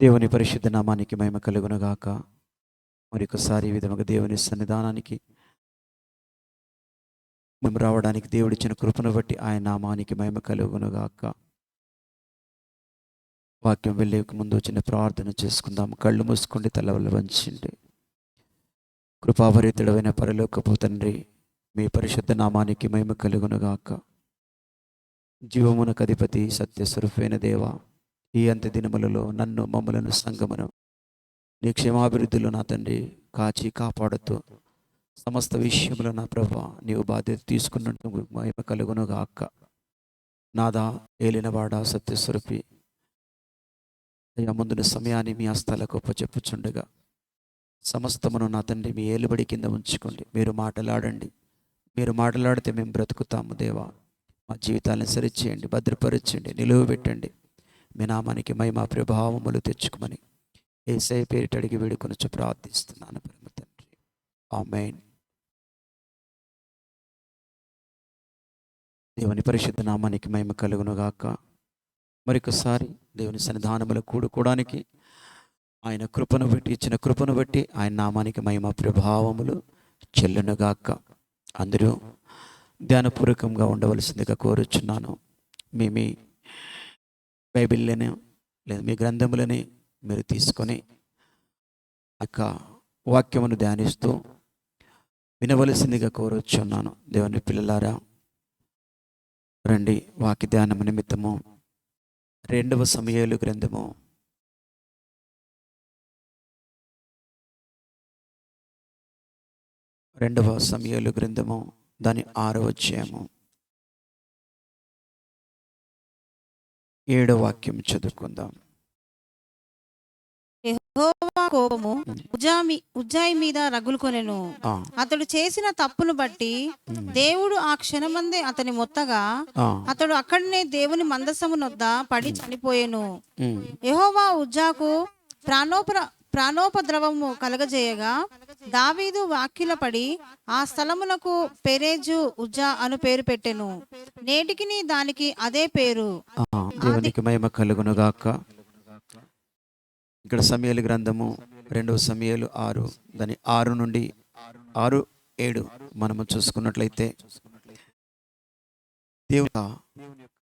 దేవుని పరిశుద్ధ నామానికి మహిమ కలుగునుగాక. మరొకసారి ఈ విధముగా దేవుని సన్నిధానానికి మేము రావడానికి దేవుడిచ్చిన కృపను బట్టి ఆయన నామానికి మహిమ కలుగునుగాక. వాక్యం వెళ్ళే ముందు చిన్న ప్రార్థన చేసుకుందాం. కళ్ళు మూసుకోండి, తలవలు వంచండి. కృపాభరితుడైన పరలోకపు తండ్రి, మీ పరిశుద్ధ నామానికి మహిమ కలుగునుగాక. జీవమునకు అధిపతి సత్యస్వరూపైన దేవ, ఈ అంత్య దినములలో నన్ను మమ్మలను సంగమును నీ క్షేమాభివృద్ధిలో నా తండ్రి కాచి కాపాడుతూ సమస్త విషయంలో నా ప్రభా నీవు బాధ్యత తీసుకున్నట్టు మహిమ కలుగునుగాక. నాదా ఏలినవాడ సత్యస్వరూపి అయ్యా, ముందున సమయాన్ని మీ హస్తాలకు ఒప్పచెప్పుచుండగా సమస్తమును నా తండ్రి మీ ఏలుబడి కింద ఉంచుకోండి. మీరు మాట్లాడండి. మీరు మాట్లాడితే మేము బ్రతుకుతాము దేవా. మా జీవితాలను సరిచేయండి, భద్రపరచండి, నిలువ పెట్టండి. మీ నామానికి మహిమ ప్రభావములు తెచ్చుకోమని యేసయ్య పేరిట అడిగి వేడుకొనుచు ప్రార్థిస్తున్నాను పరమ తండ్రి, ఆమేన్. దేవుని పరిశుద్ధ నామానికి మహిమ కలుగునుగాక. మరొకసారి దేవుని సన్నిధానములో కూడుకోవడానికి ఆయన కృపను బట్టి ఇచ్చిన కృపను బట్టి ఆయన నామానికి మహిమ ప్రభావములు చెల్లునుగాక. అందరూ ధ్యానపూర్వకంగా ఉండవలసిందిగా కోరుచున్నాను. మీ బైబిల్ని లేదా మీ గ్రంథములని మీరు తీసుకొని యొక్క వాక్యమును ధ్యానిస్తూ వినవలసిందిగా కోరుచున్నాను. దేవుని పిల్లలారా, రండి. వాక్య ధ్యానము నిమిత్తము 2వ సమూయేలు గ్రంథము 2వ సమూయేలు గ్రంథము దాని 6వ అధ్యాయము 7వ వాక్యం చదువుకుందాం. యెహోవా కోపము ఉజ్జాయి మీద రగులుకొనెను. అతడు చేసిన తప్పును బట్టి దేవుడు ఆ క్షణమందే అతని మొత్తగా అతడు అక్కడనే దేవుని మందసమునొద్ద పడి చనిపోయెను. యెహోవా ఉజ్జాకు ప్రాణోపద్రవము కలగజేయగా దావీదు వాక్కిలపడి ఆ స్థలమునకు పెరేజు ఉజ్జా అను పేరు పెట్టెను. నేటికిని దానికి అదే పేరు. దేవునికి మహిమ కలుగునుగాక. ఇక్కడ సమూయేలు గ్రంథము 2వ సమూయేలు 6 దాని 6 నుండి 6-7 మనము చూసుకున్నట్లయితే దేవుని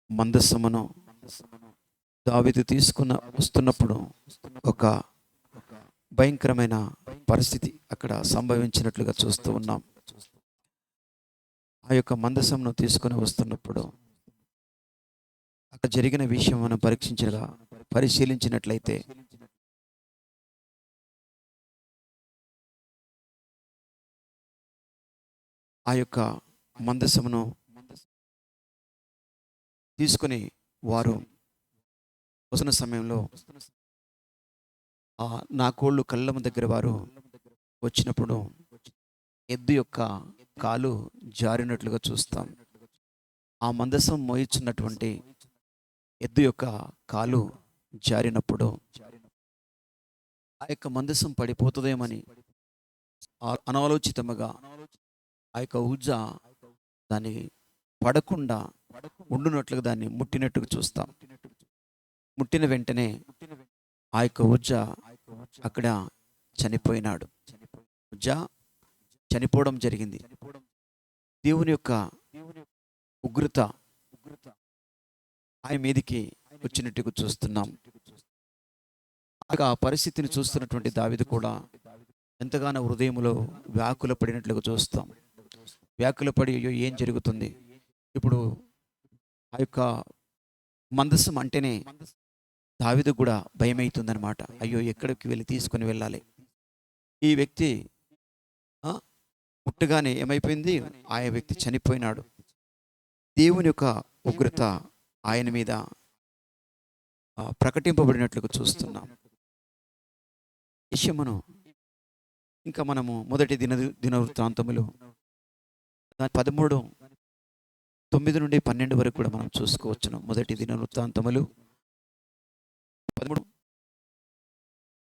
మందసమును దావీదు వస్తున్నప్పుడు ఒక భయంకరమైన పరిస్థితి అక్కడ సంభవించినట్లుగా చూస్తూ ఉన్నాం. ఆ యొక్క మందసమును తీసుకొని వస్తున్నప్పుడు అక్కడ జరిగిన విషయం మనం పరిశీలించినట్లయితే ఆ యొక్క మందసమును తీసుకొని వారు వస్తున్న సమయంలో నా కోళ్ళు కళ్ళమ దగ్గర వారు వచ్చినప్పుడు ఎద్దు యొక్క కాలు జారినట్లుగా చూస్తాం. ఆ మందసం మోయిచున్నటువంటి ఎద్దు యొక్క కాలు జారినప్పుడు ఆ యొక్క మందసం పడిపోతుందేమని అనాలోచితముగా ఆ యొక్క ఉజ్జా దాన్ని పడకుండా ఉండునట్లుగా దాన్ని ముట్టినట్టుగా చూస్తాం. ముట్టిన వెంటనే ఆ యొక్క ఉజ్జా అక్కడ చనిపోయినాడు. ఉజ్జా చనిపోవడం జరిగింది. దేవుని యొక్క ఉగ్రత ఆయన మీదికి వచ్చినట్టుగా చూస్తున్నాం. ఆ పరిస్థితిని చూస్తున్నటువంటి దావీదు కూడా ఎంతగానో హృదయంలో వ్యాకుల పడినట్లుగా చూస్తాం. వ్యాకుల పడి అయ్యో ఏం జరుగుతుంది ఇప్పుడు? ఆ యొక్క మందసం అంటేనే దావీదు కూడా భయం అవుతుందన్నమాట. అయ్యో ఎక్కడికి వెళ్ళి తీసుకొని వెళ్ళాలి? ఈ వ్యక్తి ముట్టగానే ఏమైపోయింది? ఆ వ్యక్తి చనిపోయినాడు. దేవుని యొక్క ఉగ్రత ఆయన మీద ప్రకటింపబడినట్లుగా చూస్తున్నాం. విషయమును ఇంకా మనము మొదటి దినవృత్తాంతములు 13:9 నుండి 12 వరకు కూడా మనం చూసుకోవచ్చును. మొదటి దినవృత్తాంతములు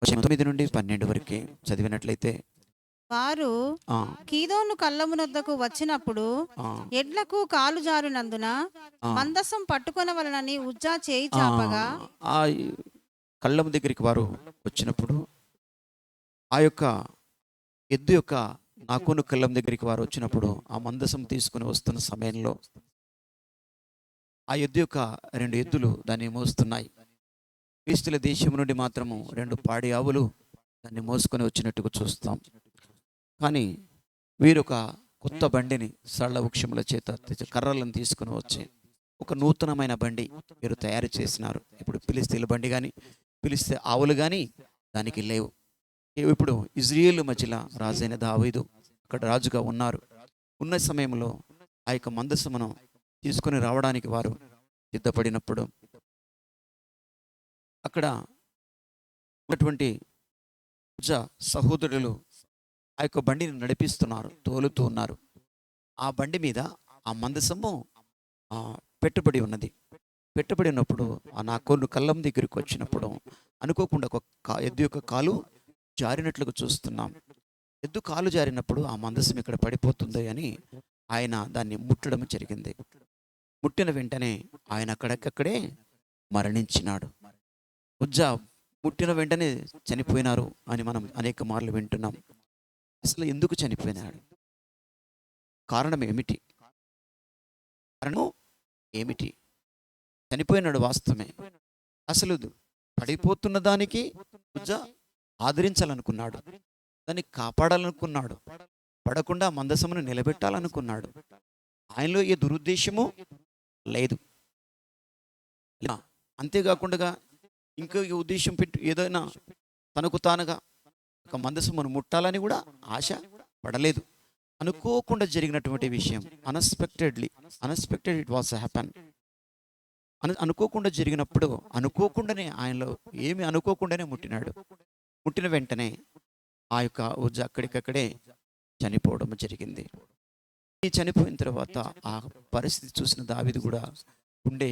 13:9 నుండి 12 వరకు చదివినట్లయితే వారు కీదోను కళ్ళమునొద్దకు వచ్చినప్పుడు ఎడ్లకు కాలు జారినందున మందసం పట్టుకొనవలనని ఉజ్జా చేయి చాపగా కళ్ళం దగ్గరికి వారు వచ్చినప్పుడు ఆ యొక్క ఎద్దు యొక్క నాకోను కళ్ళం దగ్గరికి వారు వచ్చినప్పుడు ఆ మందసం తీసుకుని వస్తున్న సమయంలో ఆ ఎద్దు యొక్క 2 ఎద్దులు దాన్ని మోస్తున్నాయి. ఫిలిష్తీయుల దేశం నుండి మాత్రము 2 పాడి ఆవులు దాన్ని మోసుకొని వచ్చినట్టుగా చూస్తాం. కానీ వీరొక కొత్త బండిని సరళ వృక్షముల చేత కర్రలను తీసుకుని వచ్చి ఒక నూతనమైన బండి వీరు తయారు చేసినారు. ఇప్పుడు ఫిలిష్తీయుల బండి కానీ ఫిలిష్తీయ ఆవులు కానీ దానికి లేవు. ఇప్పుడు ఇజ్రాయేలు మధ్యలో రాజైన దావీదు అక్కడ రాజుగా ఉన్నారు. ఉన్న సమయంలో ఆ యొక్క మందసమును తీసుకొని రావడానికి వారు సిద్ధపడినప్పుడు అక్కడ ఉన్నటువంటి సహోదరులు ఆ యొక్క బండిని నడిపిస్తున్నారు, తోలుతూ ఉన్నారు. ఆ బండి మీద ఆ మందసము పెట్టుబడి ఉన్నది. పెట్టుబడి ఉన్నప్పుడు ఆ నాకోను కళ్ళం దగ్గరికి వచ్చినప్పుడు అనుకోకుండా ఒక ఎద్దు యొక్క కాలు జారినట్లుగా చూస్తున్నాం. ఎద్దు కాలు జారినప్పుడు ఆ మందసం ఇక్కడ పడిపోతుంది అని ఆయన దాన్ని ముట్టడం జరిగింది. ముట్టిన వెంటనే ఆయన అక్కడక్కడే మరణించినాడు. ఉజ్జా ముట్టిన వెంటనే చనిపోయినారు అని మనం అనేక మార్లు వింటున్నాం. అసలు ఎందుకు చనిపోయినాడు? కారణం ఏమిటి? కారణం ఏమిటి? చనిపోయినాడు వాస్తవమే. అసలు పడిపోతున్న దానికి ఉజ్జా ఆదరించాలనుకున్నాడు, దాన్ని కాపాడాలనుకున్నాడు, పడకుండా మందసమును నిలబెట్టాలనుకున్నాడు. ఆయనలో ఏ దురుద్దేశము లేదు. అంతేకాకుండా ఇంకో ఉద్దేశం పెట్టి ఏదైనా తనకు తానుగా ఒక మందసమును ముట్టాలని కూడా ఆశ పడలేదు. అనుకోకుండా జరిగినటువంటి విషయం, అన్ఎక్స్పెక్టెడ్ ఇట్ వాస్ హ్యాపెన్. అనుకోకుండా జరిగినప్పుడు అనుకోకుండానే ఆయనలో ఏమి అనుకోకుండానే ముట్టినాడు. ముట్టిన వెంటనే ఆ యొక్క ఉజ్జ అక్కడికక్కడే చనిపోవడం జరిగింది. ఈ చనిపోయిన తర్వాత ఆ పరిస్థితి చూసిన దావీదు కూడా గుండె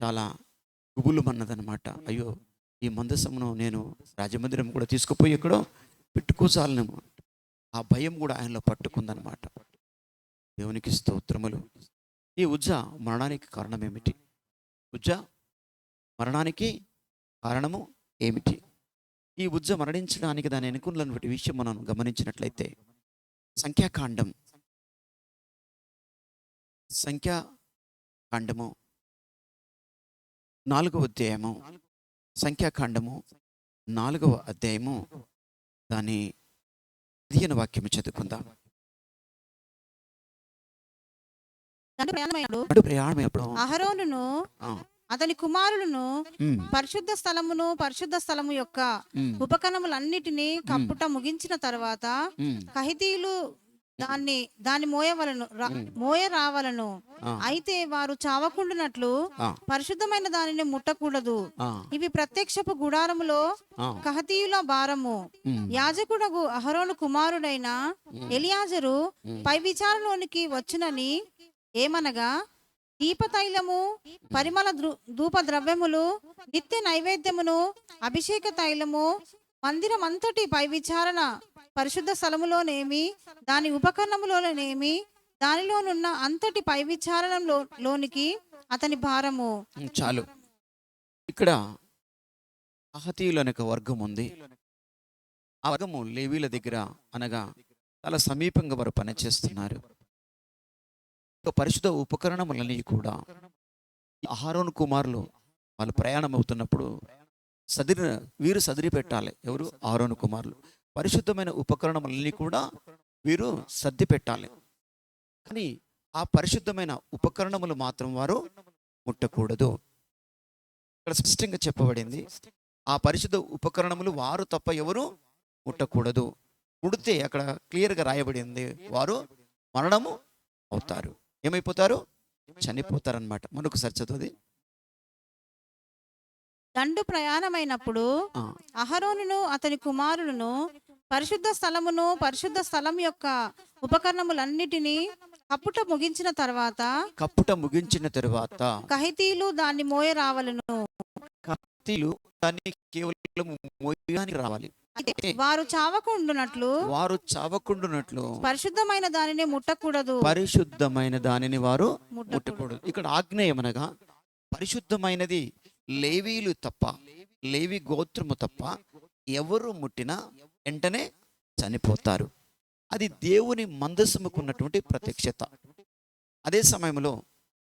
చాలా గుబులుమన్నదనమాట. అయ్యో, ఈ మందసమును నేను రాజమందిరం కూడా తీసుకుపోయి ఎక్కడో పెట్టుకోసాలనేమో. ఆ భయం కూడా ఆయనలో పట్టుకుందనమాట. దేవునికి స్తోత్రములు. ఈ ఉజ్జ మరణానికి కారణం ఏమిటి? ఉజ్జ మరణానికి కారణము ఏమిటి? ఈ ఉజ్జ మరణించడానికి దాని వెనుకున్నటువంటి విషయం మనం గమనించినట్లయితే సంఖ్యాకాండము 4వ అధ్యాయము, సంఖ్యాకాండము 4వ అధ్యాయము దాని 15వ వాక్యము చదువుకుందాం. ప్రయాణమైనప్పుడు అహరోనును అతని కుమారులను పరిశుద్ధ స్థలము యొక్క ఉపకరణములన్నిటినీ కప్పుట ముగించిన తర్వాత కహితీయులు దాన్ని మోయ రావాలను. అయితే వారు చావకుండునట్లు పరిశుద్ధమైన దానిని ముట్టకూడదు. ఇవి ప్రత్యక్షపు గుడారములో కహతీయుల భారము. యాజకుడగు అహరోను కుమారుడైన ఎలియాజరు పై విచారణలోనికి వచ్చునని ఏమనగా, దీపతైలము, పరిమళ ధూప ద్రవ్యములు, నిత్య నైవేద్యమును, అభిషేక తైలము, మందిరం అంతటి పై విచారణ పరిశుద్ధ స్థలములోనేమి దాని ఉపకరణములోనేమి దానిలోనున్న అంతటి పై విచారణలోనికి అతని భారము. చాలు. ఇక్కడ కహతీయులు అనే ఒక వర్గం ఉంది. ఆ వర్గము లేవీల దగ్గర అనగా చాలా సమీపంగా వారు పనిచేస్తున్నారు. పరిశుద్ధ ఉపకరణములన్నీ కూడా అహరోను కుమారులు వాళ్ళు ప్రయాణం అవుతున్నప్పుడు వీరు సదిరి పెట్టాలి. ఎవరు? అహరోను కుమారులు. పరిశుద్ధమైన ఉపకరణములన్నీ కూడా వీరు సర్ది పెట్టాలి. కానీ ఆ పరిశుద్ధమైన ఉపకరణములు మాత్రం వారు ముట్టకూడదు. ఇక్కడ స్పష్టంగా చెప్పబడింది, ఆ పరిశుద్ధ ఉపకరణములు వారు తప్ప ఎవరు ముట్టకూడదు. ముడితే అక్కడ క్లియర్గా రాయబడింది, వారు మరణము అవుతారు. ఏమైపోతారు? చనిపోతారనమాట. మరొకసారి చదువుది. దండు ప్రయాణమైనప్పుడు అహరోనును అతని కుమారులను పరిశుద్ధ స్థలం యొక్క ఉపకరణములన్నిటినీ కప్పుట ముగించిన తర్వాత కహితీయులు దాన్ని మోయ రావాలను. కహితీయులు దాన్ని కేవలం మోయడానికి రావాలి. వారు చావకుండునట్లు పరిశుద్ధమైన దానిని ముట్టకూడదు. పరిశుద్ధమైన దానిని వారు ముట్టకూడదు. ఇక్కడ ఆజ్ఞ ఏమనగా పరిశుద్ధమైనది లేవీలు తప్ప, లేవి గోత్రము తప్ప ఎవరు ముట్టినా వెంటనే చనిపోతారు. అది దేవుని మందసముకు ఉన్నటువంటి ప్రత్యక్షత. అదే సమయంలో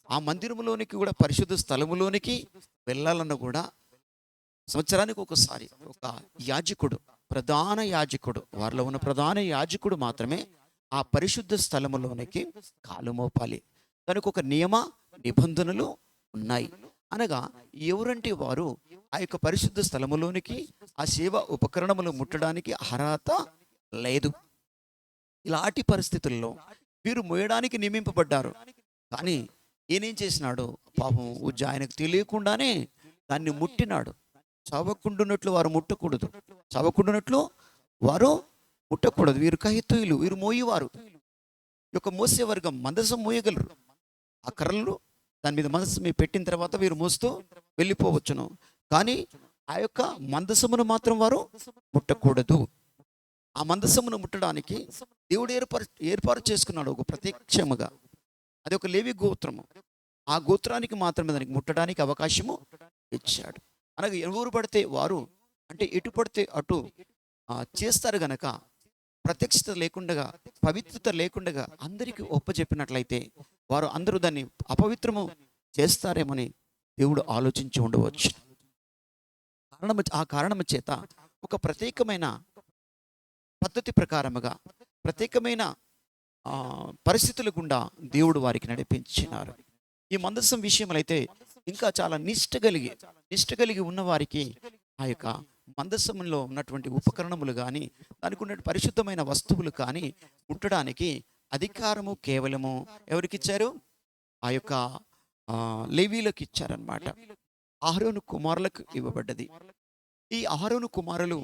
ఆ మందిరములోనికి కూడా, పరిశుద్ధ స్థలములోనికి వెళ్ళాలన్న కూడా సంవత్సరానికి ఒకసారి ఒక యాజకుడు, ప్రధాన యాజకుడు, వారిలో ఉన్న ప్రధాన యాజకుడు మాత్రమే ఆ పరిశుద్ధ స్థలములోనికి కాలు మోపాలి. దానికి ఒక నియమ నిబంధనలు ఉన్నాయి. అనగా ఎవరంటే వారు ఆ యొక్క పరిశుద్ధ స్థలములోనికి ఆ సేవ ఉపకరణములు ముట్టడానికి అర్హత లేదు. ఇలాంటి పరిస్థితుల్లో వీరు మోయడానికి నియమింపబడ్డారు. కానీ ఈయనేం చేసినాడు, పాపం ఆయనకు తెలియకుండానే దాన్ని ముట్టినాడు. చావకుండునట్లు వారు ముట్టకూడదు, చావకుండునట్లు వారు ముట్టకూడదు. వీరు కహితూయులు, వీరు మోయేవారు. ఈ యొక్క మోసే వర్గం మందసం మోయగలరు. ఆ కర్రలు దాని మీద మందసం పెట్టిన తర్వాత వీరు మోస్తూ వెళ్ళిపోవచ్చును. కానీ ఆ యొక్క మందసమును మాత్రం వారు ముట్టకూడదు. ఆ మందసమును ముట్టడానికి దేవుడు ఏర్పాటు చేసుకున్నాడు ఒక ప్రత్యక్షముగా. అది ఒక లేవి గోత్రము. ఆ గోత్రానికి మాత్రమే దానికి ముట్టడానికి అవకాశము ఇచ్చాడు. అనగా ఎవరు పడితే వారు, అంటే ఎటు పడితే అటు చేస్తారు గనక ప్రత్యక్షత లేకుండా, పవిత్రత లేకుండా అందరికీ ఒప్పచెప్పినట్లయితే వారు అందరూ దాన్ని అపవిత్రము చేస్తారేమని దేవుడు ఆలోచించి ఉండవచ్చు. ఆ కారణము చేత ఒక ప్రత్యేకమైన పద్ధతి ప్రకారముగా, ప్రత్యేకమైన పరిస్థితుల గుండా దేవుడు వారికి నడిపించినారు. ఈ మందసం విషయంలో అయితే ఇంకా చాలా నిష్ట కలిగి ఉన్న వారికి ఆ యొక్క మందసంలో ఉన్నటువంటి ఉపకరణములు కానీ, దానికి ఉన్న పరిశుద్ధమైన వస్తువులు కానీ ముట్టడానికి అధికారము కేవలము ఎవరికి ఇచ్చారు? ఆ యొక్క లేవీలకు ఇచ్చారనమాట. అహరోను కుమారులకు ఇవ్వబడ్డది. ఈ అహరోను కుమారులు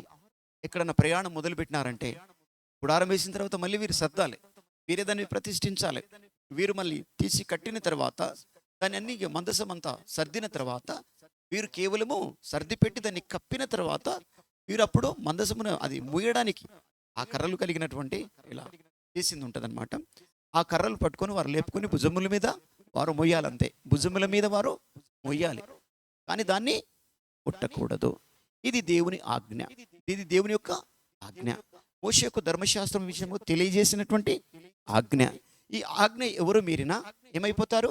ఎక్కడన్నా ప్రయాణం మొదలుపెట్టినారంటే గుడారం వేసిన తర్వాత మళ్ళీ వీరు సర్దాలి, వీరే దాన్ని ప్రతిష్ఠించాలి. వీరు మళ్ళీ తీసి కట్టిన తర్వాత దాన్ని అన్ని మందసం అంతా సర్దిన తర్వాత వీరు కేవలము సర్ది పెట్టి దాన్ని కప్పిన తర్వాత వీరు అప్పుడు మందసమును అది మూయడానికి ఆ కర్రలు కలిగినటువంటి ఇలా చేసింది ఉంటుందన్నమాట. ఆ కర్రలు పట్టుకొని వారు లేపుకొని భుజముల మీద వారు మొయ్యాలంతే. భుజముల మీద వారు మొయ్యాలి, కానీ దాన్ని ముట్టకూడదు. ఇది దేవుని ఆజ్ఞ. ఇది దేవుని యొక్క ఆజ్ఞ. మోషే యొక్క ధర్మశాస్త్రం విషయము తెలియజేసినటువంటి ఆజ్ఞ. ఈ ఆజ్ఞ ఎవరు మీరినా ఏమైపోతారు?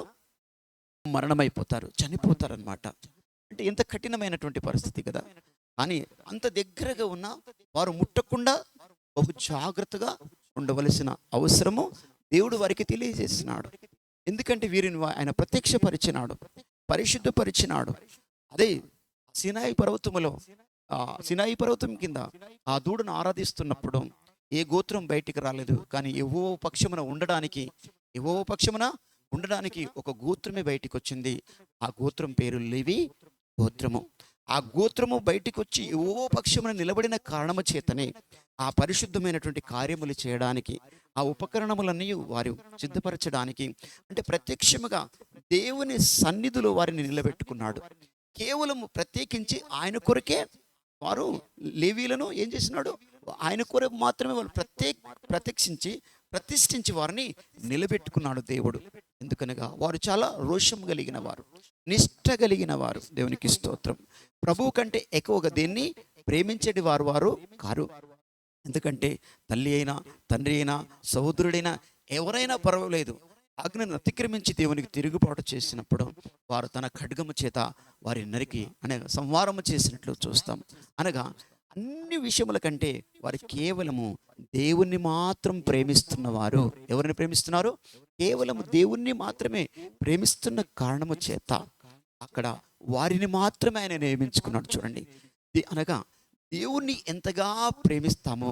మరణమైపోతారు, చనిపోతారు అన్నమాట. అంటే ఎంత కఠినమైనటువంటి పరిస్థితి కదా. కానీ అంత దగ్గరగా ఉన్న వారు ముట్టకుండా బహు జాగ్రత్తగా ఉండవలసిన అవసరము దేవుడు వారికి తెలియజేసినాడు. ఎందుకంటే వీరిని ఆయన ప్రత్యక్షపరిచినాడు, పరిశుద్ధపరిచినాడు. అదే సినాయి పర్వతములో, సినాయి పర్వతం కింద ఆ దూడను ఆరాధిస్తున్నప్పుడు ఏ గోత్రం బయటికి రాలేదు. కానీ ఏవో పక్షమున ఉండడానికి ఒక గోత్రమే బయటికి వచ్చింది. ఆ గోత్రం పేరు లేవి గోత్రము. ఆ గోత్రము బయటికి వచ్చి ఏవో పక్షమున నిలబడిన కారణము చేతనే ఆ పరిశుద్ధమైనటువంటి కార్యములు చేయడానికి, ఆ ఉపకరణములన్నీ వారు సిద్ధపరచడానికి, అంటే ప్రత్యక్షముగా దేవుని సన్నిధిలో వారిని నిలబెట్టుకున్నాడు. కేవలం ప్రత్యేకించి ఆయన కొరకే వారు లేవీలను ఏం చేసినాడు? ఆయన కొరకు మాత్రమే వాళ్ళు ప్రతిష్ఠించి వారిని నిలబెట్టుకున్నాడు దేవుడు. ఎందుకనగా వారు చాలా రోషం కలిగిన వారు, నిష్ట కలిగిన వారు. దేవునికి స్తోత్రం. ప్రభువు కంటే ఎక్కువగా దేన్ని ప్రేమించేటి వారు కారు. ఎందుకంటే తల్లి అయినా, తండ్రి అయినా, సహోదరుడైనా ఎవరైనా పర్వాలేదు, ఆజ్ఞను అతిక్రమించి దేవునికి తిరుగుబాటు చేసినప్పుడు వారు తన ఖడ్గము చేత వారి నరికి అనే సంహారము చేసినట్లు చూస్తాం. అనగా అన్ని విషయముల కంటే వారు కేవలము దేవుణ్ణి మాత్రం ప్రేమిస్తున్నవారు. ఎవరిని ప్రేమిస్తున్నారు? కేవలము దేవుణ్ణి మాత్రమే ప్రేమిస్తున్న కారణము చేత అక్కడ వారిని మాత్రమే ఆయన నియమించుకున్నాడు. చూడండి, అనగా దేవుణ్ణి ఎంతగా ప్రేమిస్తామో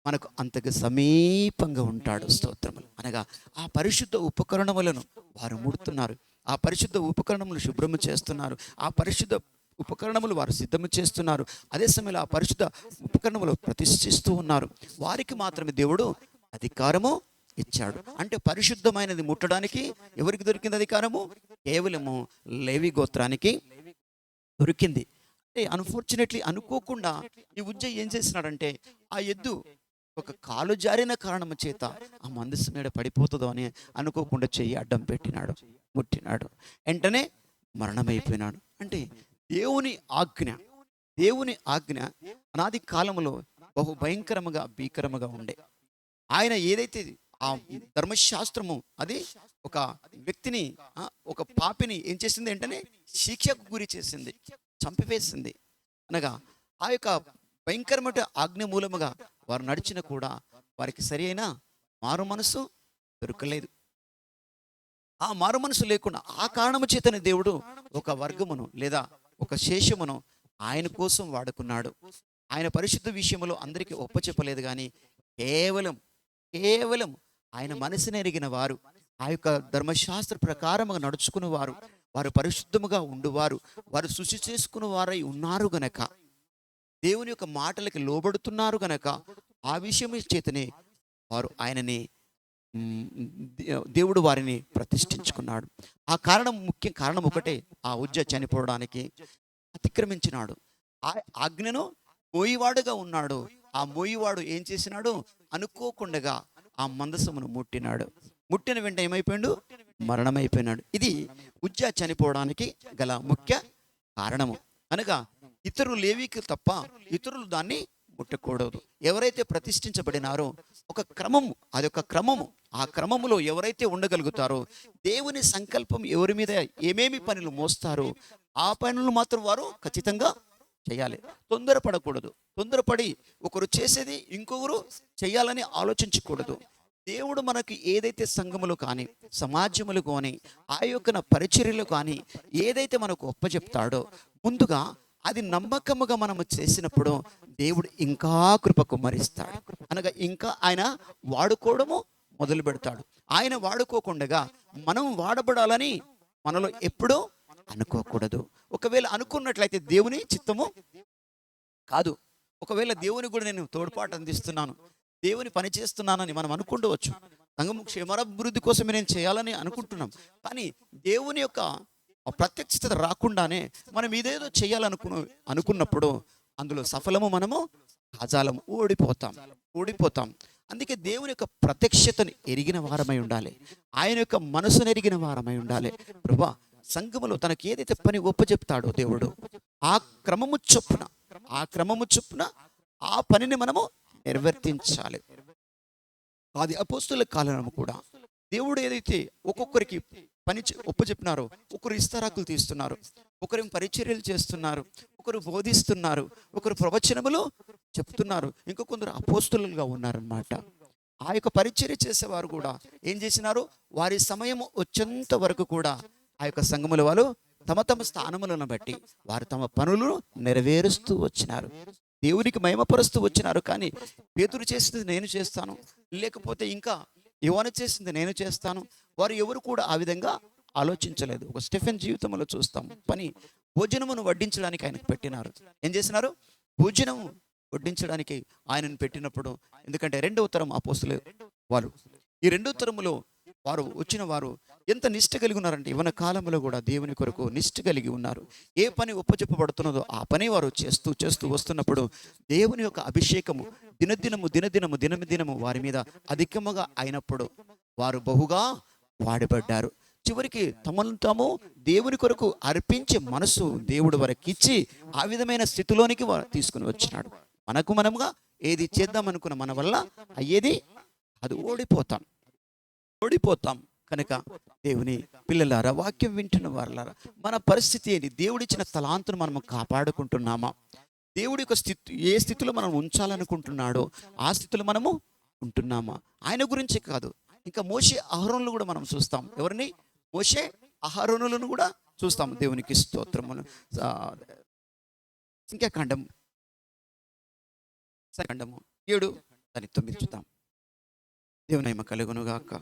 మనకు అంతగా సమీపంగా ఉంటాడు. స్తోత్రములు. అనగా ఆ పరిశుద్ధ ఉపకరణములను వారు ముడుతున్నారు, ఆ పరిశుద్ధ ఉపకరణములు శుభ్రము చేస్తున్నారు, ఆ పరిశుద్ధ ఉపకరణములు వారు సిద్ధము చేస్తున్నారు. అదే సమయంలో ఆ పరిశుద్ధ ఉపకరణములు ప్రతిష్ఠిస్తూ ఉన్నారు. వారికి మాత్రమే దేవుడు అధికారము ఇచ్చాడు. అంటే పరిశుద్ధమైనది ముట్టడానికి ఎవరికి దొరికింది అధికారము? కేవలము లేవి గోత్రానికి దొరికింది. అంటే అన్ఫార్చునేట్లీ అనుకోకుండా ఈ ఉజ్జయి ఏం చేసినాడంటే ఆ ఎద్దు ఒక కాలు జారిన కారణము చేత ఆ మందసం మీద పడిపోతుందో అని అనుకోకుండా చెయ్యి అడ్డం పెట్టినాడు, ముట్టినాడు, వెంటనే మరణమైపోయినాడు. అంటే దేవుని ఆజ్ఞ, దేవుని ఆజ్ఞ అనాది కాలంలో బహు భయంకరముగా భీకరముగా ఉండే. ఆయన ఏదైతే ఆ ధర్మశాస్త్రము అది ఒక వ్యక్తిని ఒక పాపిని ఏం చేసింది వెంటనే శిక్షకు గురి చేసింది, చంపివేసింది. అనగా ఆ యొక్క భయంకరమైన ఆజ్ఞ మూలముగా వారు నడిచిన కూడా వారికి సరి అయిన మారు మనసు దొరకలేదు. ఆ మారు మనసు లేకుండా ఆ కారణము చేతనే దేవుడు ఒక వర్గమును లేదా ఒక శేషమును ఆయన కోసం వాడుకున్నాడు. ఆయన పరిశుద్ధ విషయంలో అందరికీ ఒప్పచెప్పలేదు, కానీ కేవలం కేవలం ఆయన మనసును ఎరిగిన వారు, ఆ యొక్క ధర్మశాస్త్ర ప్రకారముగా నడుచుకుని వారు, వారు పరిశుద్ధముగా ఉండువారు, వారు శుచి చేసుకుని వారై ఉన్నారు గనక, దేవుని యొక్క మాటలకి లోబడుతున్నారు గనక ఆ విషయం చేతనే వారు ఆయనని దేవుడు వారిని ప్రతిష్ఠించుకున్నాడు. ఆ కారణం ముఖ్య కారణం ఒకటే, ఆ ఉజ్జ చనిపోవడానికి అతిక్రమించినాడు. ఆ ఆజ్ఞను మోయివాడుగా ఉన్నాడు. ఆ మోయివాడు ఏం చేసినాడు? అనుకోకుండా ఆ మందసమును ముట్టినాడు. ముట్టిన వెంట ఏమైపోయాడు? మరణమైపోయినాడు. ఇది ఉజ్జ చనిపోవడానికి గల ముఖ్య కారణము. అనగా ఇతరులు లేవికి తప్ప ఇతరులు దాన్ని ముట్టకూడదు. ఎవరైతే ప్రతిష్ఠించబడినారో ఒక క్రమము, అదొక క్రమము. ఆ క్రమములో ఎవరైతే ఉండగలుగుతారో, దేవుని సంకల్పం ఎవరి మీద ఏమేమి పనులు మోస్తారో ఆ పనులు మాత్రం వారు ఖచ్చితంగా చేయాలి. తొందరపడకూడదు. తొందరపడి ఒకరు చేసేది ఇంకొకరు చేయాలని ఆలోచించకూడదు. దేవుడు మనకి ఏదైతే సంఘములు కానీ సమాజములు కానీ ఆ యొక్క పరిచర్యలు కానీ ఏదైతే మనకు ఒప్పచెప్తాడో ముందుగా అది నమ్మకముగా మనము చేసినప్పుడు దేవుడు ఇంకా కృప కుమ్మరిస్తాడు. అనగా ఇంకా ఆయన వాడుకోవడము మొదలు పెడతాడు. ఆయన వాడుకోకుండా మనం వాడబడాలని మనలో ఎప్పుడూ అనుకోకూడదు. ఒకవేళ అనుకున్నట్లయితే దేవుని చిత్తము కాదు. ఒకవేళ దేవుని కూడా నేను తోడ్పాటు అందిస్తున్నాను, దేవుని పని చేస్తున్నానని మనం అనుకుండవచ్చు. సంఘము క్షేమాభివృద్ధి కోసమే నేను చేయాలని అనుకుంటున్నాం. కానీ దేవుని యొక్క ప్రత్యక్షత రాకుండానే మనం ఇదేదో అనుకున్నప్పుడు అందులో సఫలము మనము కాజాలము ఓడిపోతాం. అందుకే దేవుని యొక్క ప్రత్యక్షతను ఎరిగిన వారమై ఉండాలి. ఆయన యొక్క మనసును ఎరిగిన వారమై ఉండాలి. ప్రభువా, సంఘములో తనకి ఏదైతే పని ఒప్పచెప్తాడో దేవుడు ఆ క్రమము చొప్పున ఆ పనిని మనము నిర్వర్తించాలి. అది అపోస్తుల కాలంలో కూడా దేవుడు ఏదైతే ఒక్కొక్కరికి పని ఒప్పచెప్పినారో, ఒకరు ఇస్తరాకులు తీస్తున్నారు, ఒకరు పరిచర్యలు చేస్తున్నారు, ఒకరు బోధిస్తున్నారు, ఒకరు ప్రవచనములు చెప్తున్నారు, ఇంకా కొందరు అపోస్తులుగా ఉన్నారన్నమాట. ఆ యొక్క పరిచర్య చేసేవారు కూడా ఏం చేసినారు? వారి సమయం వచ్చేంత వరకు కూడా ఆ యొక్క సంఘముల వాళ్ళు తమ తమ స్థానములను బట్టి వారు తమ పనులను నెరవేరుస్తూ వచ్చినారు, దేవునికి మహిమపరుస్తూ వచ్చినారు. కానీ పేతురు చేసింది నేను చేస్తాను, లేకపోతే ఇంకా యోహాను చేసింది నేను చేస్తాను, వారు ఎవరు కూడా ఆ విధంగా ఆలోచించలేదు. ఒక స్టెఫెన్ జీవితంలో చూస్తాం, పని భోజనమును వడ్డించడానికి ఆయనకు పెట్టినారు. ఏం చేసినారు? భోజనము వడ్డించడానికి ఆయనను పెట్టినప్పుడు, ఎందుకంటే రెండవ తరం అపోస్తులు వారు, ఈ రెండవ తరములో వారు వచ్చిన వారు ఎంత నిష్ట కలిగి ఉన్నారంటే యవ్వన కాలంలో కూడా దేవుని కొరకు నిష్ట కలిగి ఉన్నారు. ఏ పని ఒప్పచెప్పబడుతున్నదో ఆ పని వారు చేస్తూ వస్తున్నప్పుడు దేవుని యొక్క అభిషేకము దినదినము వారి మీద అధికముగా అయినప్పుడు వారు బహుగా వాడబడ్డారు. చివరికి తమను తాము దేవుని కొరకు అర్పించే మనసు దేవుడు వారికి ఇచ్చి ఆ విధమైన స్థితిలోనికి వారు తీసుకుని వచ్చినాడు. మనముగా ఏది చేద్దాం అనుకున్న మన వల్ల అయ్యేది అది ఓడిపోతాం. కనుక దేవుని పిల్లలారా, వాక్యం వింటున్న వారులారా, మన పరిస్థితి ఏంటి? దేవుడిచ్చిన తలాంతును మనం కాపాడుకుంటున్నామా? దేవుడి యొక్క ఏ స్థితిలో మనం ఉంచాలనుకుంటున్నాడో ఆ స్థితిలో మనము ఉంటున్నామా? ఆయన గురించి కాదు, ఇంకా మోషే అహరోనులు కూడా మనం చూస్తాం. ఎవరిని? మోషే అహరోనులను కూడా చూస్తాం. దేవునికి స్తోత్రములు. సంఖ్యాకాండము 7:9 చూద్దాం. దేవుని మహిమ కలుగును గాక.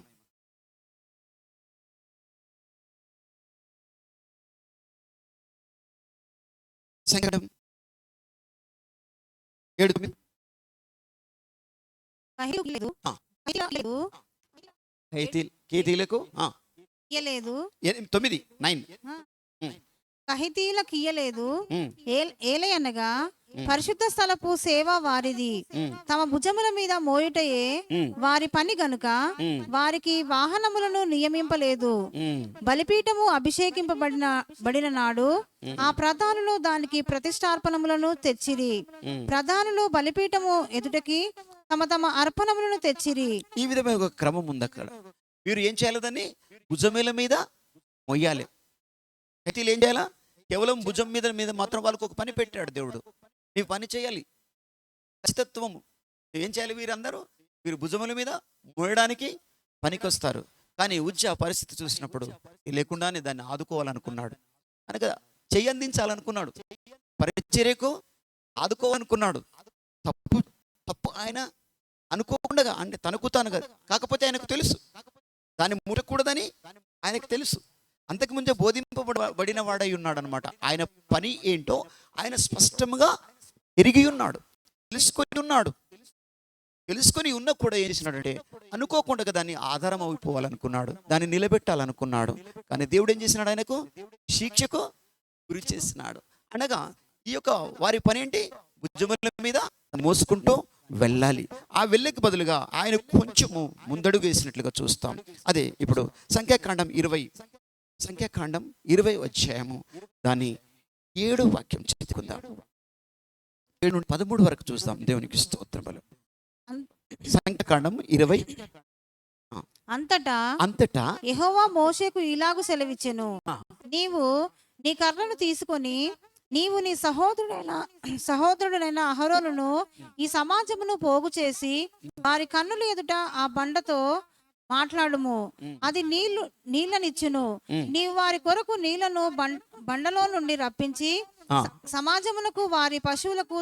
సంఖ్యాకాండం 7:9. కేతీలకు 9 కహితీలకు ఇయ్యలేదు. ఏలయనగా పరిశుద్ధ స్థలపు సేవ వారిది. తమ భుజముల మీద మోయుటయే వారి పని గనుక వారికి వాహనములను నియమింపలేదు. బలిపీఠము బడిన నాడు ఆ ప్రధానులు దానికి ప్రతిష్టార్పణములను తెచ్చిరి. ప్రధానులు బలిపీఠము ఎదుటకి తమ తమ అర్పణములను తెచ్చిరి. ఈ విధమైన ఒక క్రమం ఉంది అక్కడ. వీరు ఏం చేయాలి? దాన్ని భుజముల మీద మొయ్యాలి. అయితే వీళ్ళు ఏం చేయాలా? కేవలం భుజం మీద మీద మాత్రం వాళ్ళకు ఒక పని పెట్టాడు దేవుడు. నీవు పని చేయాలి, ఖచ్చితత్వము. ఏం చేయాలి? వీరు భుజముల మీద మోయడానికి పనికొస్తారు. కానీ ఉజ్జా పరిస్థితి చూసినప్పుడు లేకుండానే దాన్ని ఆదుకోవాలనుకున్నాడు. అనగా చెయ్యి అందించాలనుకున్నాడు, పరిచర్యకు ఆదుకోవాలనుకున్నాడు. తప్పు ఆయన అనుకోకుండా, అంటే తనకు తాను కాదు, కాకపోతే ఆయనకు తెలుసు దాన్ని ముట్టకూడదని ఆయనకు తెలుసు. అంతకుముందే బోధింపబడిన వాడై ఉన్నాడు అనమాట. ఆయన పని ఏంటో ఆయన స్పష్టంగా ఎరిగి ఉన్నాడు, తెలుసుకొని ఉన్న కూడా ఏం చేసినాడంటే అనుకోకుండా దాన్ని ఆధారం అయిపోవాలనుకున్నాడు, దాన్ని నిలబెట్టాలనుకున్నాడు. కానీ దేవుడు ఏం చేసినాడు? ఆయనకు శిక్షకు గురి చేసినాడు. అనగా ఈ యొక్క వారి పని ఏంటి? భుజముల మీద మోసుకుంటూ వెళ్ళాలి. ఆ వెళ్ళకి బదులుగా ఆయన కొంచెము ముందడుగు వేసినట్లుగా చూస్తాం. అదే ఇప్పుడు సంఖ్యాకాండం 20 అధ్యాయము దాని 7వ వాక్యం చదువుకుందాం. 7 నుండి 13 వరకు చూస్తాం. దేవునికి స్తోత్రములు. సంఖ్యాకాండం 20. అంతటా యెహోవా మోషేకు ఇలాగు సెలవిచ్చెను, నీవు నీ కర్రను తీసుకొని నీవు నీ సహోదరుడైన అహరోనును ఈ సమాజమును పోగు చేసి వారి కన్నుల ఎదుట ఆ బండతో మాట్లాడుము. అది నీళ్ళనిచ్చును. నీవు వారి కొరకు నీళ్లను బండలో నుండి రప్పించి సమాజమునకు వారి పశువులకు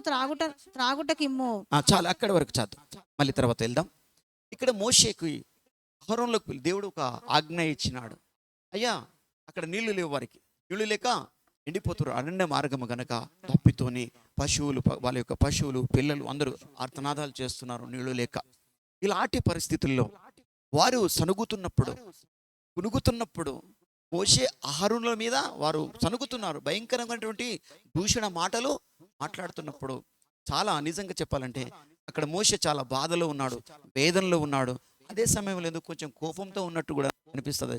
త్రాగుటకిమ్ము. చాలా అక్కడి వరకు చదువు, మళ్ళీ తర్వాత వెళ్దాం. ఇక్కడ మోషేకు అహరోనులకు దేవుడు ఒక ఆజ్ఞ ఇచ్చినాడు. అయ్యా, అక్కడ నీళ్లు లేవు, వారికి నీళ్లు లేక ఎండిపోతున్నారు. అరణ్య మార్గము గనక తప్పితోని వాళ్ళ యొక్క పశువులు పిల్లలు అందరూ ఆర్తనాదాలు చేస్తున్నారు నీళ్లు లేక. ఇలాంటి పరిస్థితుల్లో వారు కునుగుతున్నప్పుడు మోషే అహరోనుల మీద వారు సనుగుతున్నారు. భయంకరమైనటువంటి దూషణ మాటలు మాట్లాడుతున్నప్పుడు చాలా నిజంగా చెప్పాలంటే అక్కడ మోషే చాలా బాధలో ఉన్నాడు, వేదనలో ఉన్నాడు. అదే సమయంలో ఎందుకు కొంచెం కోపంతో ఉన్నట్టు కూడా అనిపిస్తుంది.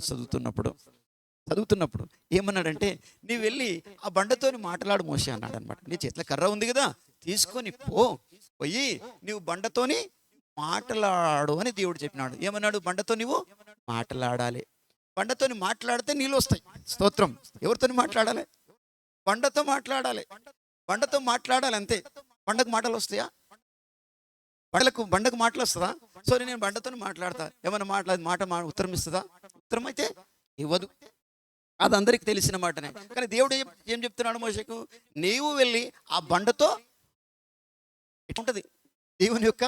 చదువుతున్నప్పుడు ఏమన్నాడంటే, నీవు వెళ్ళి ఆ బండతోని మాట్లాడు మోషే అన్నాడు అనమాట. నీ చేతిలో కర్ర ఉంది కదా, తీసుకొని పోయి నీవు బండతోని మాట్లాడు అని దేవుడు చెప్పినాడు. ఏమన్నాడు? బండతో నీవు మాట్లాడాలి. బండతోని మాట్లాడితే నీళ్ళు వస్తాయి. స్తోత్రం. ఎవరితో మాట్లాడాలి? బండతో మాట్లాడాలి. అంతే. బండకు మాటలు వస్తాయా? బండకు మాటలు వస్తుందా? సో నేను బండతో మాట్లాడతా. ఏమన్నా మాట ఉత్తరం ఇస్తుందా? ఉత్తరం అయితే ఇవ్వదు. అది అందరికి తెలిసిన మాటనే. కానీ దేవుడు ఏం చెప్తున్నాడు మోషేకు? నీవు వెళ్ళి ఆ బండతో ఎట్లుంటది? దేవుని యొక్క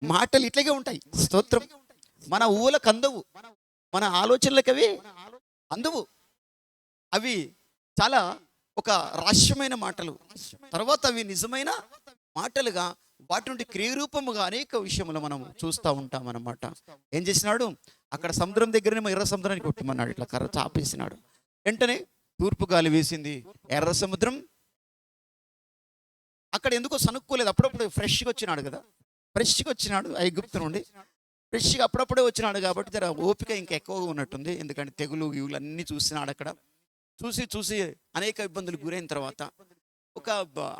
మాటలు ఇట్లాగే ఉంటాయి. స్తోత్రం. మన ఊలకు అందవు, మన ఆలోచనలకు అవి అందవు. అవి చాలా ఒక రహస్యమైన మాటలు, తర్వాత అవి నిజమైన మాటలుగా వాటి నుండి క్రియరూపముగా అనేక విషయములు మనం చూస్తూ ఉంటాం అన్నమాట. ఏం చేసినాడు? అక్కడ సముద్రం దగ్గరనే ఎర్ర సముద్రానికి కొట్టమన్నాడు. ఇట్లా కర్ర చాపేసినాడు. వెంటనే తూర్పు గాలి వేసింది, ఎర్ర సముద్రం. అక్కడ ఎందుకో సనుక్కోలేదు. అప్పుడప్పుడు ఫ్రెష్గా వచ్చినాడు ఐగుప్తు నుండి. ఫ్రెష్గా అప్పుడప్పుడే వచ్చినాడు కాబట్టి జర ఓపిక ఇంకా ఎక్కువగా ఉన్నట్టుంది. ఎందుకంటే తెగులు ఇవులు అన్నీ చూసినాడు. అక్కడ చూసి అనేక ఇబ్బందులు గురైన తర్వాత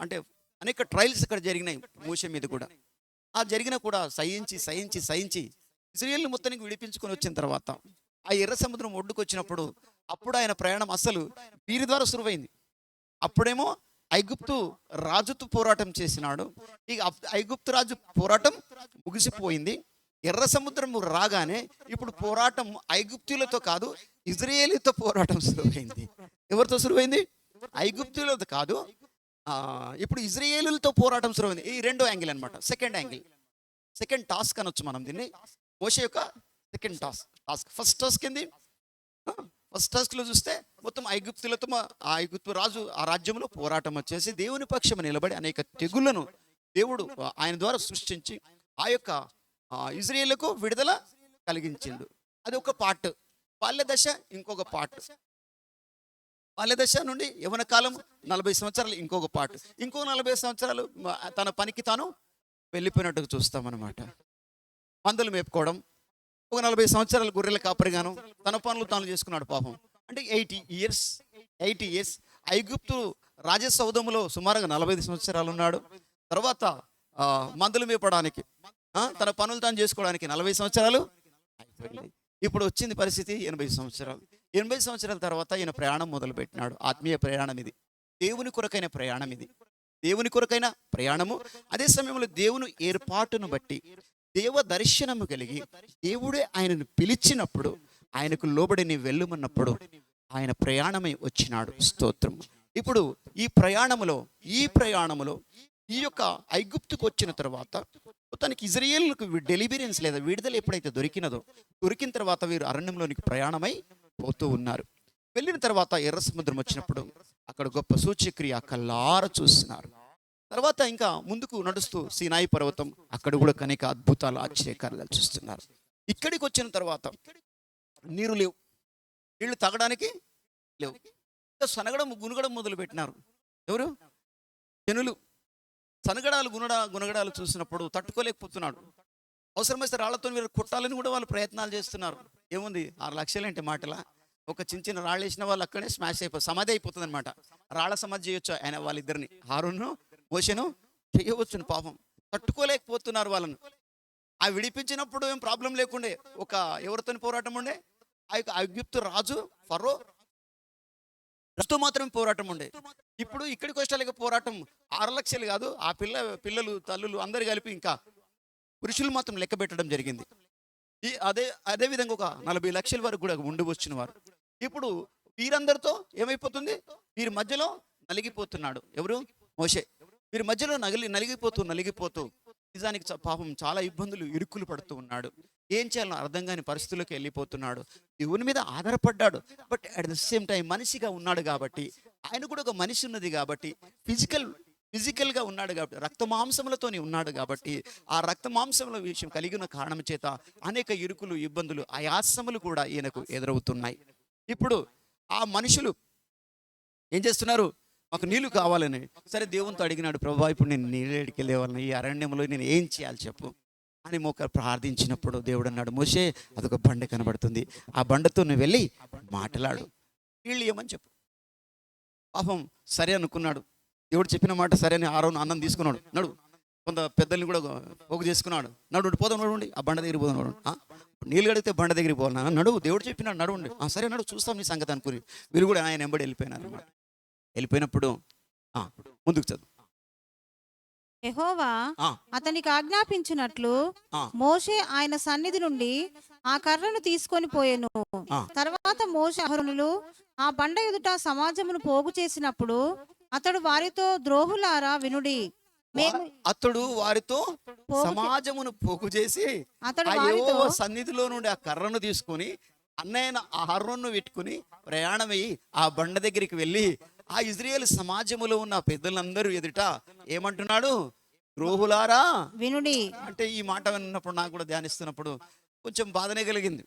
అంటే అనేక ట్రయల్స్ అక్కడ జరిగినాయి మోషే మీద కూడా. ఆ జరిగిన కూడా సహించి ఇశ్రాయేలు మొత్తానికి విడిపించుకొని వచ్చిన తర్వాత ఆ ఎర్ర సముద్రం ఒడ్డుకు వచ్చినప్పుడు అప్పుడు ఆయన ప్రయాణం అసలు వీరి ద్వారా సురువైంది. అప్పుడేమో ఐగుప్తు రాజుతో పోరాటం చేసినాడు. ఇక ఐగుప్తు రాజు పోరాటం ముగిసిపోయింది. ఎర్ర సముద్రం రాగానే ఇప్పుడు పోరాటం ఐగుప్తులతో కాదు, ఇజ్రాయేలీతో పోరాటం సురువైంది. ఎవరితో సురువైంది? ఐగుప్తులతో కాదు, ఇప్పుడు ఇజ్రాయేలులతో పోరాటం సురువైంది. ఈ రెండో యాంగిల్ అనమాట. సెకండ్ టాస్క్ అనొచ్చు మనం దీన్ని. మోషే యొక్క సెకండ్ టాస్క్. ఫస్ట్ టాస్క్ ఏంది? ఫస్ట్ టాస్క్లో చూస్తే మొత్తం ఐగుప్తులతో ఆ ఐగుప్తు రాజు ఆ రాజ్యంలో పోరాటం వచ్చేసి దేవుని పక్షము నిలబడి అనేక తెగుళ్లను దేవుడు ఆయన ద్వారా సృష్టించి ఆ యొక్క ఇజ్రాయేలుకు విడుదల కలిగించిండు. అది ఒక పార్ట్. బాల్య దశ ఇంకొక పార్ట్. బాల్య దశ నుండి యవ్వన కాలం 40 సంవత్సరాలు ఇంకొక పాటు, ఇంకో 40 సంవత్సరాలు తన పనికి తాను వెళ్ళిపోయినట్టుగా చూస్తామన్నమాట. మందులు మేపుకోవడం, ఒక 40 సంవత్సరాలు గొర్రెల కాపరిగాను తన పనులు తాను చేసుకున్నాడు పాపం. అంటే 80 ఇయర్స్ ఐగుప్తు రాజసౌధములో సుమారుగా 45 సంవత్సరాలు ఉన్నాడు. తర్వాత మందులు మేపడానికి తన పనులు తాను చేసుకోవడానికి 40 సంవత్సరాలు అయిపోయింది. ఇప్పుడు వచ్చింది పరిస్థితి 80 సంవత్సరాలు. 80 సంవత్సరాల తర్వాత ఈయన ప్రయాణం మొదలుపెట్టినాడు. ఆత్మీయ ప్రయాణం ఇది, దేవుని కొరకైన ప్రయాణం ఇది, దేవుని కొరకైన ప్రయాణము. అదే సమయంలో దేవుని ఏర్పాటును బట్టి దేవ దర్శనము కలిగి దేవుడే ఆయనను పిలిచినప్పుడు, ఆయనకు లోబడి నీ వెళ్ళుమన్నప్పుడు ఆయన ప్రయాణమై వచ్చినాడు. స్తోత్రం. ఇప్పుడు ఈ ప్రయాణములో ఈ యొక్క ఐగుప్తుకు వచ్చిన తర్వాత తనకి ఇజ్రాయేలుకు డెలివరెన్స్ లేదా విడుదల ఎప్పుడైతే దొరికిన తర్వాత వీరు అరణ్యంలోనికి ప్రయాణమై పోతూ ఉన్నారు. వెళ్ళిన తర్వాత ఎర్ర సముద్రం వచ్చినప్పుడు అక్కడ గొప్ప సూచక్రియ కళ్ళార చూస్తున్నారు. తర్వాత ఇంకా ముందుకు నడుస్తూ సీనాయి పర్వతం, అక్కడ కూడా అనేక అద్భుతాలు ఆశ్చర్యకార్యాలు చూస్తున్నారు. ఇక్కడికి వచ్చిన తర్వాత నీరు లేవు, నీళ్లు తాగడానికి లేవు. ఇంకా సనగడం గునగడం మొదలు పెట్టినారు. ఎవరు? జనులు. గునగడాలు చూసినప్పుడు తట్టుకోలేకపోతున్నాడు. అవసరమైతే రాళ్లతో మీరు కొట్టాలని కూడా వాళ్ళు ప్రయత్నాలు చేస్తున్నారు. ఏముంది 6 లక్షలు అంటే మాటలా? ఒక చిన్న రాళ్ళు వేసిన వాళ్ళు అక్కడే స్మాష్ సమాధి అయిపోతుంది అనమాట. రాళ్ల సమాధి చేయొచ్చు ఆయన వాళ్ళిద్దరిని, హారూను మోషేను చేయవచ్చును. పాపం తట్టుకోలేకపోతున్నారు వాళ్ళను. ఆ విడిపించినప్పుడు ఏం ప్రాబ్లం లేకుండే. ఒక ఎవరితో పోరాటం ఉండే? ఆ యొక్క ఐగుప్తు రాజు ఫరో తో మాత్రమే పోరాటం ఉండే. ఇప్పుడు ఇక్కడికి వచ్చేలాగా పోరాటం 6 లక్షలు కాదు, ఆ పిల్లలు తల్లులు అందరు కలిపి ఇంకా పురుషులు మాత్రం లెక్క పెట్టడం జరిగింది. అదే విధంగా ఒక 40 లక్షల వరకు కూడా ఉండి వచ్చిన వారు. ఇప్పుడు వీరందరితో ఏమైపోతుంది? వీరి మధ్యలో నలిగిపోతున్నాడు. ఎవరు? మోషే. వీరి మధ్యలో నలిగిపోతూ నిజానికి పాపం చాలా ఇబ్బందులు ఇరుకులు పడుతూ ఉన్నాడు. ఏం చేయాలో అర్థం కాని పరిస్థితుల్లోకి వెళ్ళిపోతున్నాడు. దేవుని మీద ఆధారపడ్డాడు, but at the same time మనిషిగా ఉన్నాడు కాబట్టి, ఆయన కూడా ఒక మనిషి ఉన్నది కాబట్టి, ఫిజికల్గా ఉన్నాడు కాబట్టి, రక్త మాంసములతోనే ఉన్నాడు కాబట్టి, ఆ రక్త మాంసముల విషయం కలిగిన కారణం చేత అనేక ఇరుకులు, ఇబ్బందులు, ఆయాసములు కూడా ఈయనకు ఎదురవుతున్నాయి. ఇప్పుడు ఆ మనుషులు ఏం చేస్తున్నారు? మాకు నీళ్లు కావాలని. సరే, దేవునితో అడిగినాడు, ప్రభువా ఇప్పుడు నేను నీళ్ళకి వెళ్ళేవాళ్ళని, ఈ అరణ్యంలో నేను ఏం చేయాలి చెప్పు అని ప్రార్థించినప్పుడు దేవుడు అన్నాడు, మోషే అదొక బండ కనబడుతుంది, ఆ బండతో నువ్వు వెళ్ళి మాట్లాడు, నీళ్ళు ఏమని చెప్పు. పాపం సరే అనుకున్నాడు. దేవుడు చెప్పిన మాట సరే అని ఆరోను అన్నం తీసుకున్నాడు. నడు, కొంత పెద్దల్ని కూడా పోగు చేసుకున్నాడు. పోదాం నడుండి, ఆ బండ దగ్గరికి పోదాం నడు. నీళ్ళు కడిగితే బండ దగ్గరికి పోవాలన్నా? నడువు, దేవుడు చెప్పినాడు నడుండి. సరే నడు, చూస్తాం నీ సంగతి అనుకుని వీరు కూడా ఆయన వెంబడి వెళ్ళిపోయినారు అనమాట. వెళ్ళిపోయినప్పుడు ముందుకు చదువు. యెహోవా అతనికి ఆజ్ఞాపించినట్లు మోషే ఆయన సన్నిధి నుండి ఆ కర్రను తీసుకొని పోయెను. తర్వాత మోషే అహరోనులు ఆ బండ ఎదుట సమాజమును పోగు చేసినప్పుడు అతడు వారితో, ద్రోహులారా వినుడి, అతడు వారితో సమాజమును పోగు చేసి సన్నిధిలో నుండి ఆ కర్రను తీసుకొని అన్నయ్య అహరోను పెట్టుకుని ప్రయాణమయ్యి ఆ బండ దగ్గరికి వెళ్ళి ఆ ఇజ్రాయేల్ సమాజములో ఉన్న పెద్దలందరూ ఎదుట ఏమంటున్నాడు? ద్రోహులారా వినుడి. అంటే ఈ మాట విన్నప్పుడు నాకు కూడా ధ్యానిస్తున్నప్పుడు కొంచెం బాధనే కలిగింది.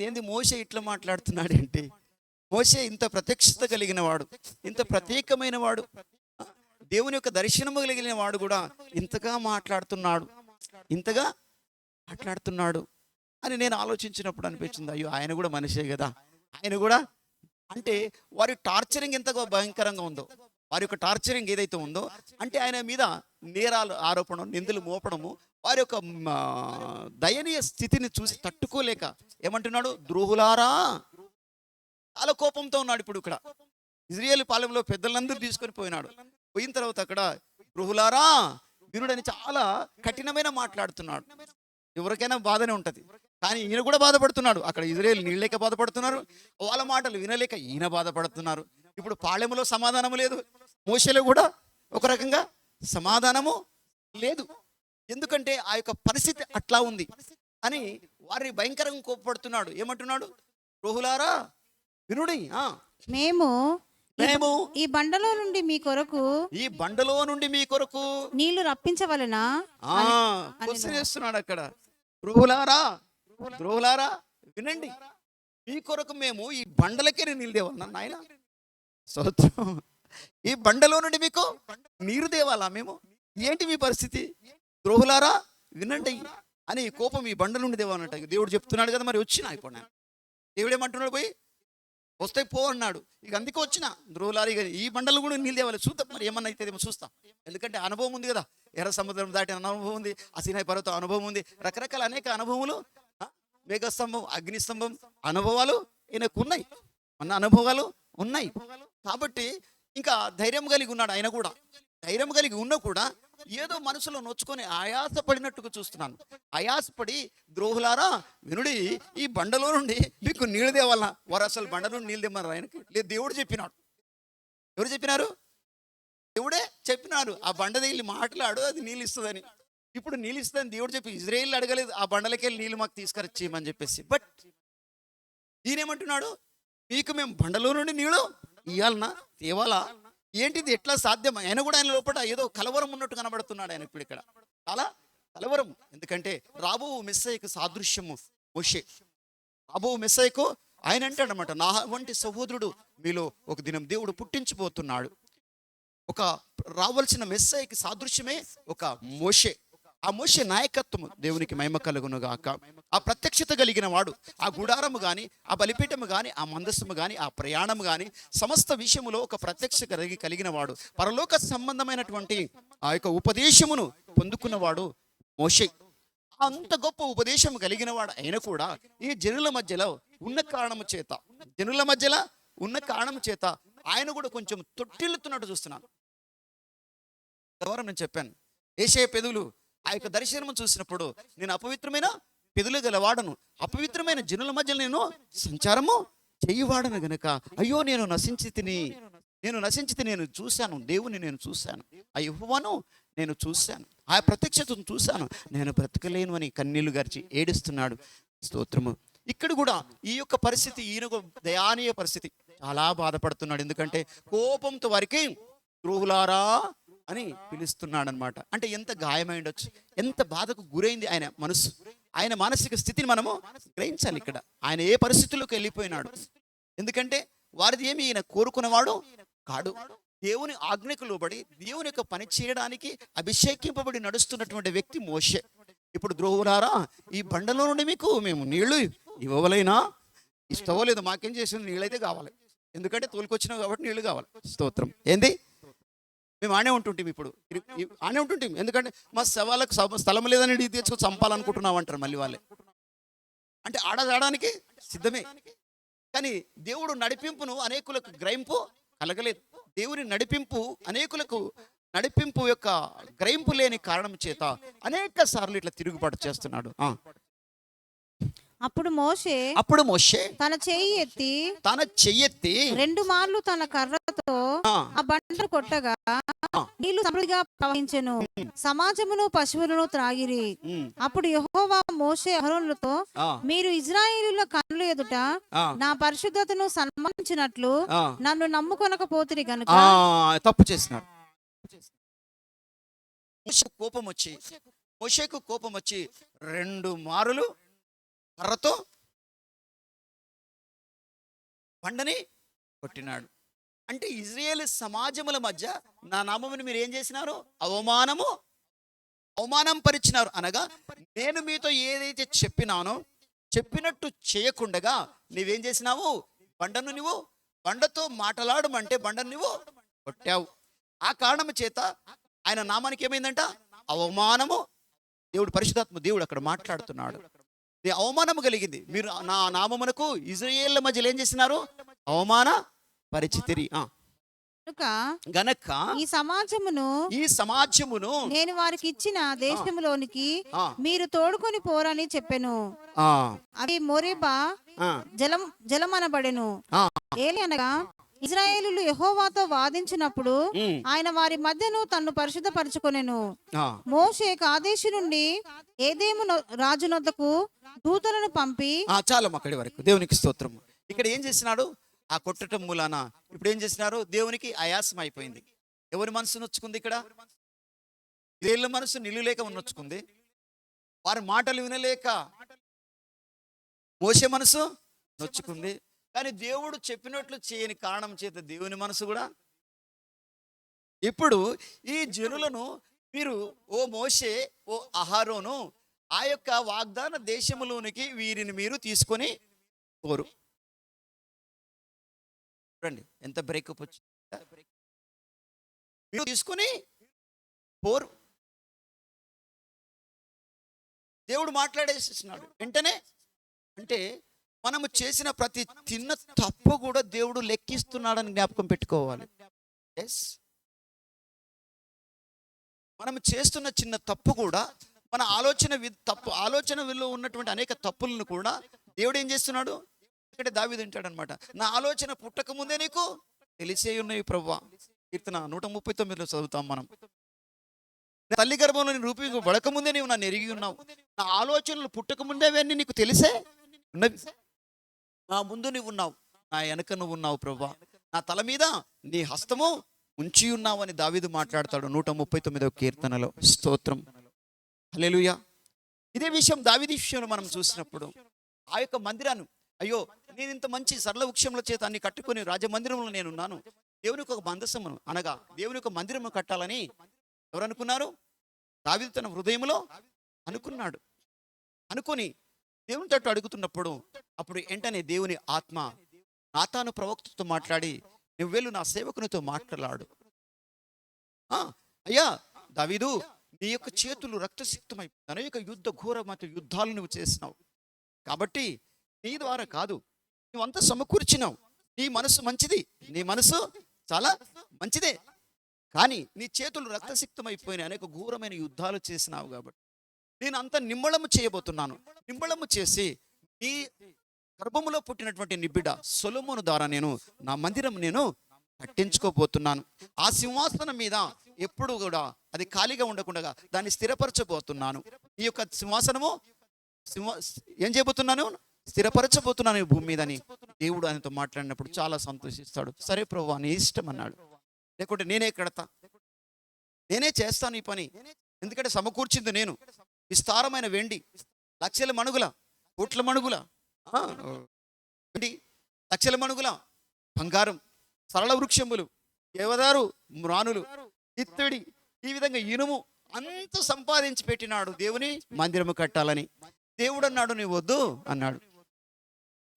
ఏంది మోషే ఇట్లా మాట్లాడుతున్నాడు ఏంటి? మోషే ఇంత ప్రత్యక్షత కలిగిన వాడు, ఇంత ప్రత్యేకమైన వాడు, దేవుని యొక్క దర్శనము కలిగిన వాడు కూడా ఇంతగా మాట్లాడుతున్నాడు అని నేను ఆలోచించినప్పుడు అనిపించింది, అయ్యో ఆయన కూడా మనిషే కదా. ఆయన కూడా అంటే వారి టార్చరింగ్ ఎంత భయంకరంగా ఉందో, వారి యొక్క టార్చరింగ్ ఏదైతే ఉందో, అంటే ఆయన మీద నేరాలు ఆరోపణం, నిందలు మోపడము, వారి యొక్క దయనీయ స్థితిని చూసి తట్టుకోలేక ఏమంటున్నాడు? ద్రోహులారా. చాలా కోపంతో ఉన్నాడు. ఇప్పుడు ఇక్కడ ఇజ్రాయేల్ పాలెంలో పెద్దలందరూ తీసుకొని పోయిన తర్వాత అక్కడ ద్రోహులారా వినుడని చాలా కఠినమైన మాట్లాడుతున్నాడు. ఎవరికైనా బాధనే ఉంటుంది, కానీ ఈయన కూడా బాధపడుతున్నాడు. అక్కడ ఇజ్రాయేల్ నీళ్ళలేక బాధపడుతున్నారు, వాళ్ళ మాటలు వినలేక ఈయన బాధపడుతున్నారు. ఇప్పుడు పాళెములో సమాధానము లేదు, మోషేలో కూడా ఒక రకంగా సమాధానము లేదు. ఎందుకంటే ఆ యొక్క పరిస్థితి అట్లా ఉంది అని వారిని భయంకరంగా కోపపడుతున్నాడు. ఏమంటున్నాడు? ద్రోహులారా వినుడి, మేము ఈ బండలో నుండి మీ కొరకు నీళ్లు రప్పించవలెనా క్వశ్చన్ చేస్తున్నాడు అక్కడ. ద్రోహులారా వినండి, మీ కొరకు మేము ఈ బండలకే నీళ్ళు తేవాలన్నా నాయన. స్తోత్రం. ఈ బండలో నుండి మీకు నీరు తేవాలా మేము? ఏంటి మీ పరిస్థితి? ద్రోహులారా వినండి అని కోపం ఈ బండ నుండి తేవాలంట. దేవుడు చెప్తున్నాడు కదా, మరి వచ్చినా ఇప్పుడు నేను. దేవుడు ఏమంటున్నాడు? పోయి వస్తే పో అన్నాడు. ఇక అందుకే వచ్చిన ద్రోహులారా, ఇక ఈ బండలు కూడా నీళ్ళు తేవాలి. చూద్దాం మరి ఏమన్నా అవుతుందేమో చూస్తాం. ఎందుకంటే అనుభవం ఉంది కదా, ఎర్ర సముద్రం దాటిన అనుభవం ఉంది, అసీనాయి పర్వతం అనుభవం ఉంది, రకరకాల అనేక అనుభవములు, మేఘస్తంభం, అగ్నిస్తంభం అనుభవాలు ఈయనకు ఉన్నాయి, అన్న అనుభవాలు ఉన్నాయి. కాబట్టి ఇంకా ధైర్యం కలిగి ఉన్నాడు ఆయన కూడా. ధైర్యం కలిగి ఉన్నా కూడా ఏదో మనసులో నొచ్చుకొని ఆయాసపడినట్టుగా చూస్తున్నాను. ఆయాసపడి ద్రోహులారా వినుడి, ఈ బండలో నుండి మీకు నీళ్ళు తేవాలన్నా. వారు అసలు బండ నుండి నీళ్ళు తెమ్మన్నారు ఆయనకి. లేదు, దేవుడు చెప్పినాడు. ఎవరు చెప్పినారు? దేవుడే చెప్పినారు. ఆ బండ దగ్గర మాట్లాడు, అది నీళ్ళు ఇస్తుందని. ఇప్పుడు నీళ్ళు ఇస్తుందని దేవుడు చెప్పి ఇజ్రాయేల్ అడగలేదు ఆ బండలకెళ్ళి నీళ్ళు మాకు తీసుకొచ్చేయమని చెప్పేసి. బట్ ఈయనేమంటున్నాడు? మీకు మేము బండలో నుండి నీళ్ళు ఇవ్వాలన్నా, తేవాలా? ఏంటిది, ఎట్లా సాధ్యం? ఆయన కూడా ఆయన లోపల ఏదో కలవరం ఉన్నట్టు కనబడుతున్నాడు ఆయన ఇప్పుడు ఇక్కడ. చాలా కలవరం. ఎందుకంటే రాబో మెస్సయ్యకు సాదృశ్యము మోషే. రాబో మెస్సయ్యకు ఆయన అంటాడనమాట, నా వంటి సహోదరుడు మీలో ఒక దినం దేవుడు పుట్టించిపోతున్నాడు. ఒక రావాల్సిన మెస్సయ్యకి సాదృశ్యమే ఒక మోషే. ఆ మోషే నాయకత్వము దేవునికి మహిమ కలుగును గాక. ఆ ప్రత్యక్షత కలిగిన వాడు, ఆ గుడారము కానీ, ఆ బలిపీఠము కానీ, ఆ మందస్సము కానీ, ఆ ప్రయాణము కానీ, సమస్త విషయములో ఒక ప్రత్యక్ష కలిగిన వాడు, పరలోక సంబంధమైనటువంటి ఆ యొక్క ఉపదేశమును పొందుకున్నవాడు మోషే. అంత గొప్ప ఉపదేశం కలిగిన వాడు అయినా కూడా ఈ జనుల మధ్యలో ఉన్న కారణము చేత ఆయన కూడా కొంచెం తొట్టిల్లుతున్నట్టు చూస్తున్నాను. నేను చెప్పాను, ఏషయ పెదవులు ఆ యొక్క దర్శనము చూసినప్పుడు, నేను అపవిత్రమైన పెదవులు గలవాడను, అపవిత్రమైన జనుల మధ్య నేను సంచారము చేయువాడను గనక అయ్యో నేను నశించి నేను చూశాను, దేవుని నేను చూశాను, ఆ యెహోవాను నేను చూశాను, ఆ ప్రత్యక్షతను చూశాను, నేను బ్రతకలేను అని కన్నీళ్లు గార్చి ఏడుస్తున్నాడు. స్తోత్రము. ఇక్కడ కూడా ఈ యొక్క పరిస్థితి, ఈయన దయానీయ పరిస్థితి, చాలా బాధపడుతున్నాడు. ఎందుకంటే కోపంతో వారికి ద్రోహులారా అని పిలుస్తున్నాడు అనమాట. అంటే ఎంత గాయమై ఉండొచ్చు, ఎంత బాధకు గురైంది ఆయన మనసు, ఆయన మానసిక స్థితిని మనము గ్రహించాలి. ఇక్కడ ఆయన ఏ పరిస్థితుల్లోకి వెళ్ళిపోయినాడు. ఎందుకంటే వారిది ఏమి ఈయన కోరుకున్నవాడు కాడు. దేవుని ఆజ్ఞకు లోబడి దేవుని యొక్క పని చేయడానికి అభిషేకింపబడి నడుస్తున్నటువంటి వ్యక్తి మోషే. ఇప్పుడు ద్రోహులారా, ఈ బండలో నుండి మీకు మేము నీళ్లు ఇవ్వవలైనా, ఇష్టవలేదు, మాకేం చేసిన నీళ్ళైతే కావాలి, ఎందుకంటే తోలుకొచ్చినావు కాబట్టి నీళ్లు కావాలి. స్తోత్రం. ఏంది, మేము ఆనే ఉంటుంటాం, ఇప్పుడు ఆనే ఉంటుంటాం. ఎందుకంటే మా శవాలకు స్థలం లేదని తెచ్చుకొని చంపాలనుకుంటున్నాం అంటారు మళ్ళీ వాళ్ళే. అంటే ఆడడానికి సిద్ధమే, కానీ దేవుడు నడిపింపును అనేకులకు గ్రహింపు కలగలేదు. దేవుని నడిపింపు యొక్క గ్రహింపు లేని కారణం చేత అనేక సార్లు ఇట్లా తిరుగుబాటు చేస్తున్నాడు. అప్పుడు మోషే తన చెయ్యి ఎత్తి 2 మార్లు తన కర్రతో ఆ బండను కొట్టగా నీళ్లు సమృద్ధిగా ప్రవహించెను, సమాజమును పశువులను త్రాగిరి. అప్పుడు యెహోవా మోషే అహరోనులతో, మీరు ఇశ్రాయేలీయుల కన్నుల ఎదుట నా పరిశుద్ధతను సన్మానించినట్లు నన్ను నమ్ముకొనకపోతిరి గనుక. తప్పు చేసినాడు. మోషేకు కోపం వచ్చి 2 మారులు కర్రతో బండని కొట్టినాడు. అంటే ఇజ్రాయేల్ సమాజముల మధ్య నా నామమును మీరు ఏం చేసినారు? అవమానం పరిచినారు. అనగా నేను మీతో ఏదైతే చెప్పినట్టు చేయకుండగా నీవేం చేసినావు? బండతో మాట్లాడమంటే బండను నువ్వు కొట్టావు. ఆ కారణము చేత ఆయన నామానికి ఏమైందంట? అవమానము. పరిశుద్ధాత్మ దేవుడు అక్కడ మాట్లాడుతున్నాడు. అవమానము కలిగింది. మీరు నా నామమునకు ఇశ్రాయేళ్ల మధ్యలో ఏం చేసినారు? అవమాన పరిచితిరి గనక ఈ సమాజమును నేను వారికి ఇచ్చిన దేశములోనికి మీరు తోడుకొని పోరని చెప్పెను. అది మోరేబా జలమనబడెను. ఏలనగా ఇశ్రాయేలీయులు యెహోవాతో వాదించినప్పుడు ఆయన వారి మధ్యను తన్ను పరిశుద్ధపరచుకొనెను. మోషే కాదేశు నుండి ఏదేము రాజునొద్దకు దూతలను పంపి చాలా అక్కడి వరకు. దేవునికి స్తోత్రం. ఇక్కడ ఏం చేసినాడు? ఆ కొట్టటం మూలాన ఇప్పుడు ఏం చేసినారు? దేవునికి ఆయాసం అయిపోయింది. ఎవరి మనసు నొచ్చుకుంది? ఇక్కడ ఇశ్రాయేలు మనసు నిలులేక నొచ్చుకుంది. వారి మాటలు వినలేక మోషే మనసు నొచ్చుకుంది. కానీ దేవుడు చెప్పినట్లు చేయని కారణం చేత దేవుని మనసు కూడా. ఇప్పుడు ఈ జనులను మీరు, ఓ మోషే, ఓ అహరోను, ఆ యొక్క వాగ్దాన దేశములోనికి వీరిని మీరు తీసుకొని పోరు. చూడండి ఎంత బ్రేకప్ వచ్చింది. మీరు తీసుకొని పోరు. దేవుడు మాట్లాడేసేసినాడు వెంటనే. అంటే మనము చేసిన ప్రతి చిన్న తప్పు కూడా దేవుడు లెక్కిస్తున్నాడని జ్ఞాపకం పెట్టుకోవాలి. ఎస్, మనం చేస్తున్న చిన్న తప్పు కూడా, మన ఆలోచనలో ఉన్నటువంటి అనేక తప్పులను కూడా దేవుడు ఏం చేస్తున్నాడు? ఇక్కడ దావీదు అంటాడు అనమాట, నా ఆలోచన పుట్టక ముందే నీకు తెలిసే ఉన్నాయి ప్రభువా. కీర్తన 139లో చదువుతాం మనం. తల్లి గర్భంలో నేను రూపించబడక ముందే నీవు నన్ను ఎరిగి ఉన్నావు, నా ఆలోచనలు పుట్టక ముందే అవన్నీ నీకు తెలిసే ఉన్నవి, నా ముందు నువ్వు ఉన్నావు, నా వెనక నువ్వు ఉన్నావు ప్రభువా, నా తల మీద నీ హస్తము ఉంచి ఉన్నావు అని దావీదు మాట్లాడతాడు 139వ కీర్తనలో. స్తోత్రం, హల్లెలూయా. ఇదే విషయం దావీదు విషయంలో మనం చూసినప్పుడు, ఆ యొక్క మందిరాన్ని, అయ్యో నేను ఇంత మంచి సరళ వృక్షముల చేత అన్ని కట్టుకొని రాజమందిరంలో నేనున్నాను, దేవునికి ఒక మందసమును అనగా దేవుని ఒక మందిరము కట్టాలని ఎవరు అనుకున్నారు? దావీదు తన హృదయంలో అనుకున్నాడు. అనుకొని దేవుని తట్టు అడుగుతున్నప్పుడు, అప్పుడు వెంటనే దేవుని ఆత్మ నాతాను ప్రవక్తతో మాట్లాడి, నువ్వు వెళ్ళు నా సేవకునితో మాట్లాడు. అయ్యా దావీదు, నీ యొక్క చేతులు రక్తసిక్తమై అనేక ఘోరమైన యుద్ధాలు నువ్వు చేసినావు, కాబట్టి నీ ద్వారా కాదు, నువ్వంతా సమకూర్చినావు, నీ మనసు మంచిది, నీ మనసు చాలా మంచిదే, కానీ నీ చేతులు రక్తసిక్తమైపోయిన అనేక ఘోరమైన యుద్ధాలు చేసినావు, కాబట్టి నేను అంత నిమ్మళము చేయబోతున్నాను. నిమ్మళము చేసి ఈ గర్భములో పుట్టినటువంటి నీ బిడ్డ సొలొమోను ద్వారా నేను నా మందిరం నేను కట్టించుకోబోతున్నాను. ఆ సింహాసనం మీద ఎప్పుడు కూడా అది ఖాళీగా ఉండకుండా దాన్ని స్థిరపరచబోతున్నాను. ఈ యొక్క సింహాసనము ఏం చేయబోతున్నాను? స్థిరపరచబోతున్నాను ఈ భూమి మీదని దేవుడు ఆయనతో మాట్లాడినప్పుడు చాలా సంతోషిస్తాడు. సరే ప్రభువా నీ ఇష్టం అన్నాడు. లేకుంటే నేనే కడతా, నేనే చేస్తాను ఈ పని, ఎందుకంటే సమకూర్చింది నేను. విస్తారమైన వెండి, లక్షల మణుగుల, కోట్ల మణుగుల వెండి, లక్షల మణుగుల బంగారం, సరళ వృక్షములు, దేవదారు మ్రానులు, ఇత్తడి, ఈ విధంగా ఇనుము అంత సంపాదించి పెట్టినాడు దేవుని మందిరము కట్టాలని. దేవుడు అన్నాడు నీ వద్దు అన్నాడు.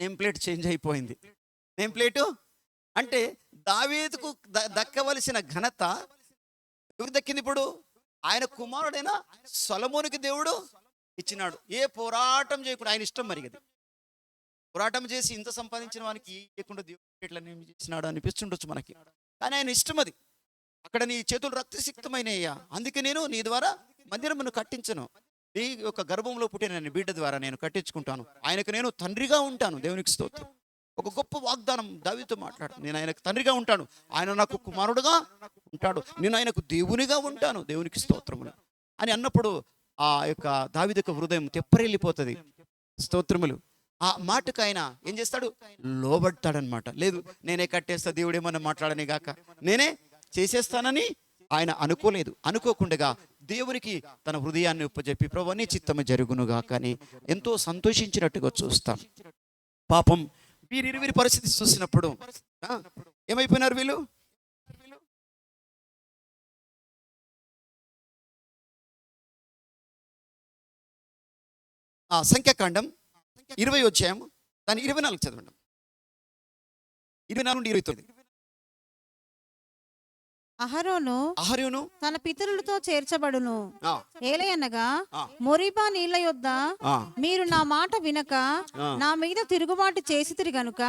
నేమ్ ప్లేట్ చేంజ్ అయిపోయింది. నేమ్ ప్లేటు అంటే దావీదుకు దక్కవలసిన ఘనత ఎవరికి దక్కింది? ఇప్పుడు ఆయన కుమారుడైన సొలొమోనుకి దేవుడు ఇచ్చినాడు. ఏ పోరాటం చేయకుండా, ఆయన ఇష్టం మరిగది. పోరాటం చేసి ఇంత సంపాదించిన వానికి ఇవ్వకుండా దేవుడు ఎట్లా ఏం చేసినాడు అనిపిస్తుండొచ్చు మనకి, కానీ ఆయన ఇష్టం అది. అక్కడ నీ చేతులు రక్తసిక్తమైనయ్యా, అందుకే నేను నీ ద్వారా మందిరమును కట్టించను, నీ యొక్క గర్భంలో పుట్టిన నీ బిడ్డ ద్వారా నేను కట్టించుకుంటాను, ఆయనకు నేను తండ్రిగా ఉంటాను. దేవునికి స్తోత్రం. ఒక గొప్ప వాగ్దానం దావీదుతో మాట్లాడు. నేను ఆయనకు తండ్రిగా ఉంటాను, ఆయన నాకు కుమారుడుగా ఉంటాడు, నేను ఆయనకు దేవునిగా ఉంటాను. దేవునికి స్తోత్రములు అని అన్నప్పుడు ఆ యొక్క దావీదు యొక్క హృదయం తెప్పరిల్లిపోతుంది. స్తోత్రములు. ఆ మాటకు ఆయన ఏం చేస్తాడు? లోబడతాడనమాట. లేదు నేనే కట్టేస్తా, దేవుడు ఏమన్నా మాట్లాడని గాక, నేనే చేసేస్తానని ఆయన అనుకోలేదు. అనుకోకుండా దేవునికి తన హృదయాన్ని ఒప్పజెప్పి ప్రభువా నీ చిత్తము జరుగునుగా కానీ ఎంతో సంతోషించినట్టుగా చూస్తాం. పాపం వీరిరువురి పరిస్థితి చూసినప్పుడు ఏమైపోయినారు వీళ్ళు? సంఖ్యాకాండం 20 అధ్యాయం దాని 24 చదవండి. 24 నుండి 29. అహరోను తన పితరులతో చేర్చబడును. ఏలయనగా మొరీబా నీళ్ల యొద్ద మీరు నా మాట వినక నా మీద తిరుగుబాటు చేసితిరి గనుక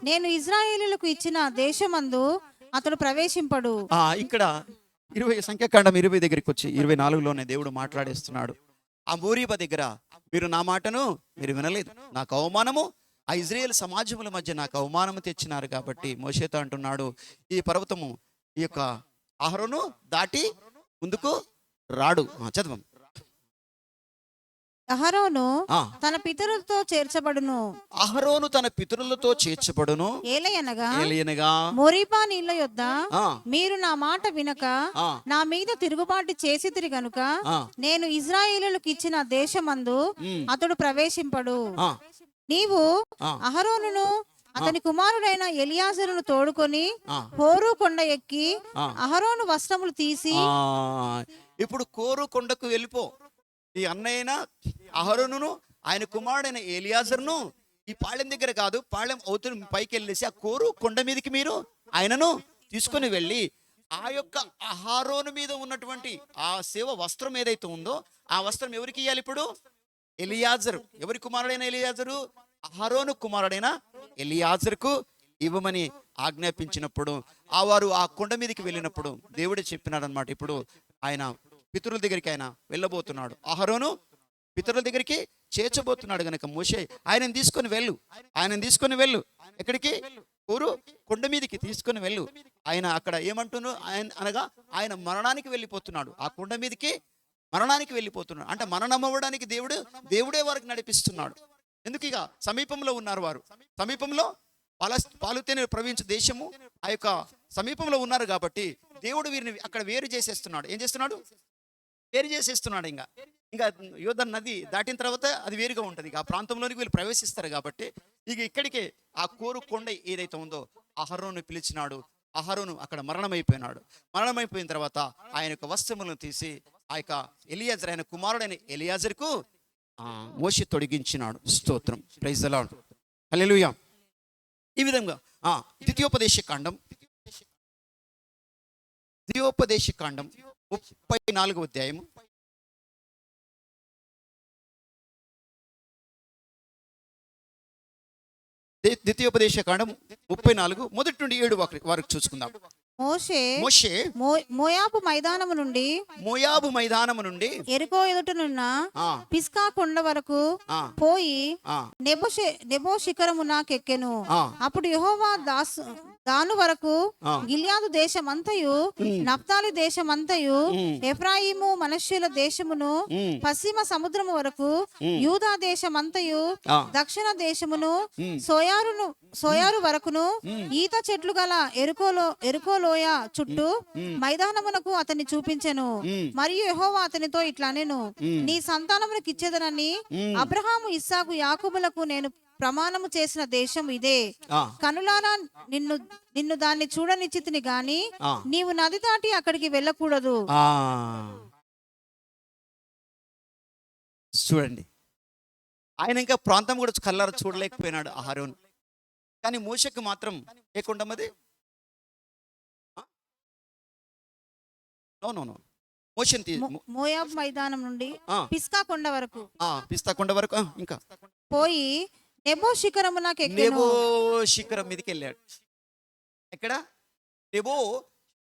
నేను ఇశ్రాయేలీయులకు ఇచ్చిన దేశమందు అతడు ప్రవేశింపడు. ఇక్కడ 20 సంఖ్యాకాండం 20 దగ్గరికి వచ్చి 24లోనే దేవుడు మాట్లాడేస్తున్నాడు. ఆ మోరీబా దగ్గర మీరు నా మాటను మీరు వినలేదు, నాకు అవమానము, ఆ ఇజ్రాయేల్ సమాజముల మధ్య నాకు అవమానము తెచ్చినారు కాబట్టి మోషేతో అంటున్నాడు, ఈ పర్వతము ఈ యొక్క అహరోను దాటి ముందుకు రాడు. చదవం. అహరోను తన పితరులతో చేర్చబడును. అహరోను తన పితరులతో చేర్చబడును. ఏలయనగా మొరీబా నీళ్ల యొద్ద మీరు నా మాట వినక నా మీద తిరుగుబాటు చేసితిరి గనుక నేను ఇశ్రాయేలీయులకు ఇచ్చిన దేశమందు అతడు ప్రవేశింపడు. నీవు ఆ. అహరోనును అతని కుమారుడైన ఎలియాజరును తోడుకొని ఆ. హోరు కొండ ఎక్కి ఆ. అహరోను వస్త్రములు తీసి ఇప్పుడు కోరు కొండకు వెళ్ళిపో. ఈ అన్నయ్యన అహరోనును ఆయన కుమారుడైన ఎలియాజరును ఈ పాళెం దగ్గర కాదు, పాళెం అవుతున్న పైకి వెళ్ళేసి ఆ కోరు కొండ మీదకి మీరు ఆయనను తీసుకొని వెళ్ళి ఆ యొక్క అహరోను మీద ఉన్నటువంటి ఆ సేవ వస్త్రం ఏదైతే ఉందో ఆ వస్త్రం ఎవరికి ఇవ్వాలి? ఇప్పుడు ఎలియాజరు. ఎవరి కుమారుడైన ఎలియాజరు? అహరోను కుమారుడైన ఎలియాజరుకు ఇవ్వమని ఆజ్ఞాపించినప్పుడు వారు ఆ కొండ మీదకి వెళ్ళినప్పుడు దేవుడే చెప్పినాడు అనమాట. ఇప్పుడు ఆయన పితరుల దగ్గరికి ఆయన వెళ్ళబోతున్నాడు. అహరోను పితరుల దగ్గరికి చేర్చబోతున్నాడు గనక మోషే ఆయనను తీసుకొని వెళ్ళు. ఎక్కడికి? ఊరు కొండ మీదకి తీసుకొని వెళ్ళు. ఆయన అక్కడ ఏమంటున్నాడు? ఆయన అనగా ఆయన మరణానికి వెళ్ళిపోతున్నాడు. ఆ కొండ మీదకి మరణానికి వెళ్ళిపోతున్నాడు. అంటే మరణం అవ్వడానికి దేవుడే వారికి నడిపిస్తున్నాడు. ఎందుకు? ఇక సమీపంలో ఉన్నారు వారు. సమీపంలో పాలుతేనే ప్రవహించే దేశము ఆ యొక్క సమీపంలో ఉన్నారు కాబట్టి దేవుడు వీరిని అక్కడ వేరు చేసేస్తున్నాడు. ఏం చేస్తున్నాడు? వేరు చేసేస్తున్నాడు. ఇంకా యోర్దాను నది దాటిన తర్వాత అది వేరుగా ఉంటుంది. ఆ ప్రాంతంలోనికి వీళ్ళు ప్రవేశిస్తారు కాబట్టి ఇక ఇక్కడికే ఆ కోరు కొండ ఏదైతే ఉందో అహరోను పిలిచినాడు. అహరోను అక్కడ మరణమైపోయిన తర్వాత ఆయన యొక్క వస్త్రములను తీసి ఆ యొక్క ఎలియాజర్, ఆయన కుమారుడైన ఎలియాజర్కు మోషే తొడిగించినాడు. స్తోత్రం, ప్రైజ్ ది లార్డ్, హల్లెలూయా. ఈ విధంగా ద్వితీయోపదేశ కాండం 34వ అధ్యాయం ద్వితీయోపదేశ కాండం 34 మొదటి నుండి 7 వరకు చూసుకుందాం. మోషే మోయాబు మైదానము నుండి ఎరుకో ఎదుటనున్న పిస్కా కొండ వరకు పోయి నెబో శిఖరమునకెక్కెను. అప్పుడు యెహోవా దాను వరకు గిల్యాదు దేశమంతయు నఫ్తాలి దేశమంతయు ఎఫ్రాయిము మనష్యుల దేశమును పశ్చిమ సముద్రము వరకు యూదా దేశమంతయు దక్షిణ దేశమును సోయారు వరకును ఈత చెట్లు గల ఎరుకోలోయ చుట్టూ మైదానమునకు అతన్ని చూపించెను. మరియు యెహోవా అతనితో ఇట్లా నేను నీ సంతానమునకు ఇచ్చేదనని అబ్రహాము ఇస్సాకు యాకోబులకు నేను ప్రమాణము చేసిన దేశం ఇదే. కనులారా నిన్ను దాన్ని చూడనిచ్చితిని గాని నీవు నది దాటి అక్కడికి వెళ్ళకూడదు. చూడండి, ఆయన ఇంకా ప్రాంతం కూడా కళ్ళారా చూడలేకపోయినాడు అహరోను. కానీ మోషేకు మాత్రం ఏ కొండమది? మోయాబు మైదానం నుండి పిస్కా కొండ వరకు ఇంకా పోయి నెబో శిఖరం మీదకి వెళ్ళాడు. ఎక్కడ? నెబో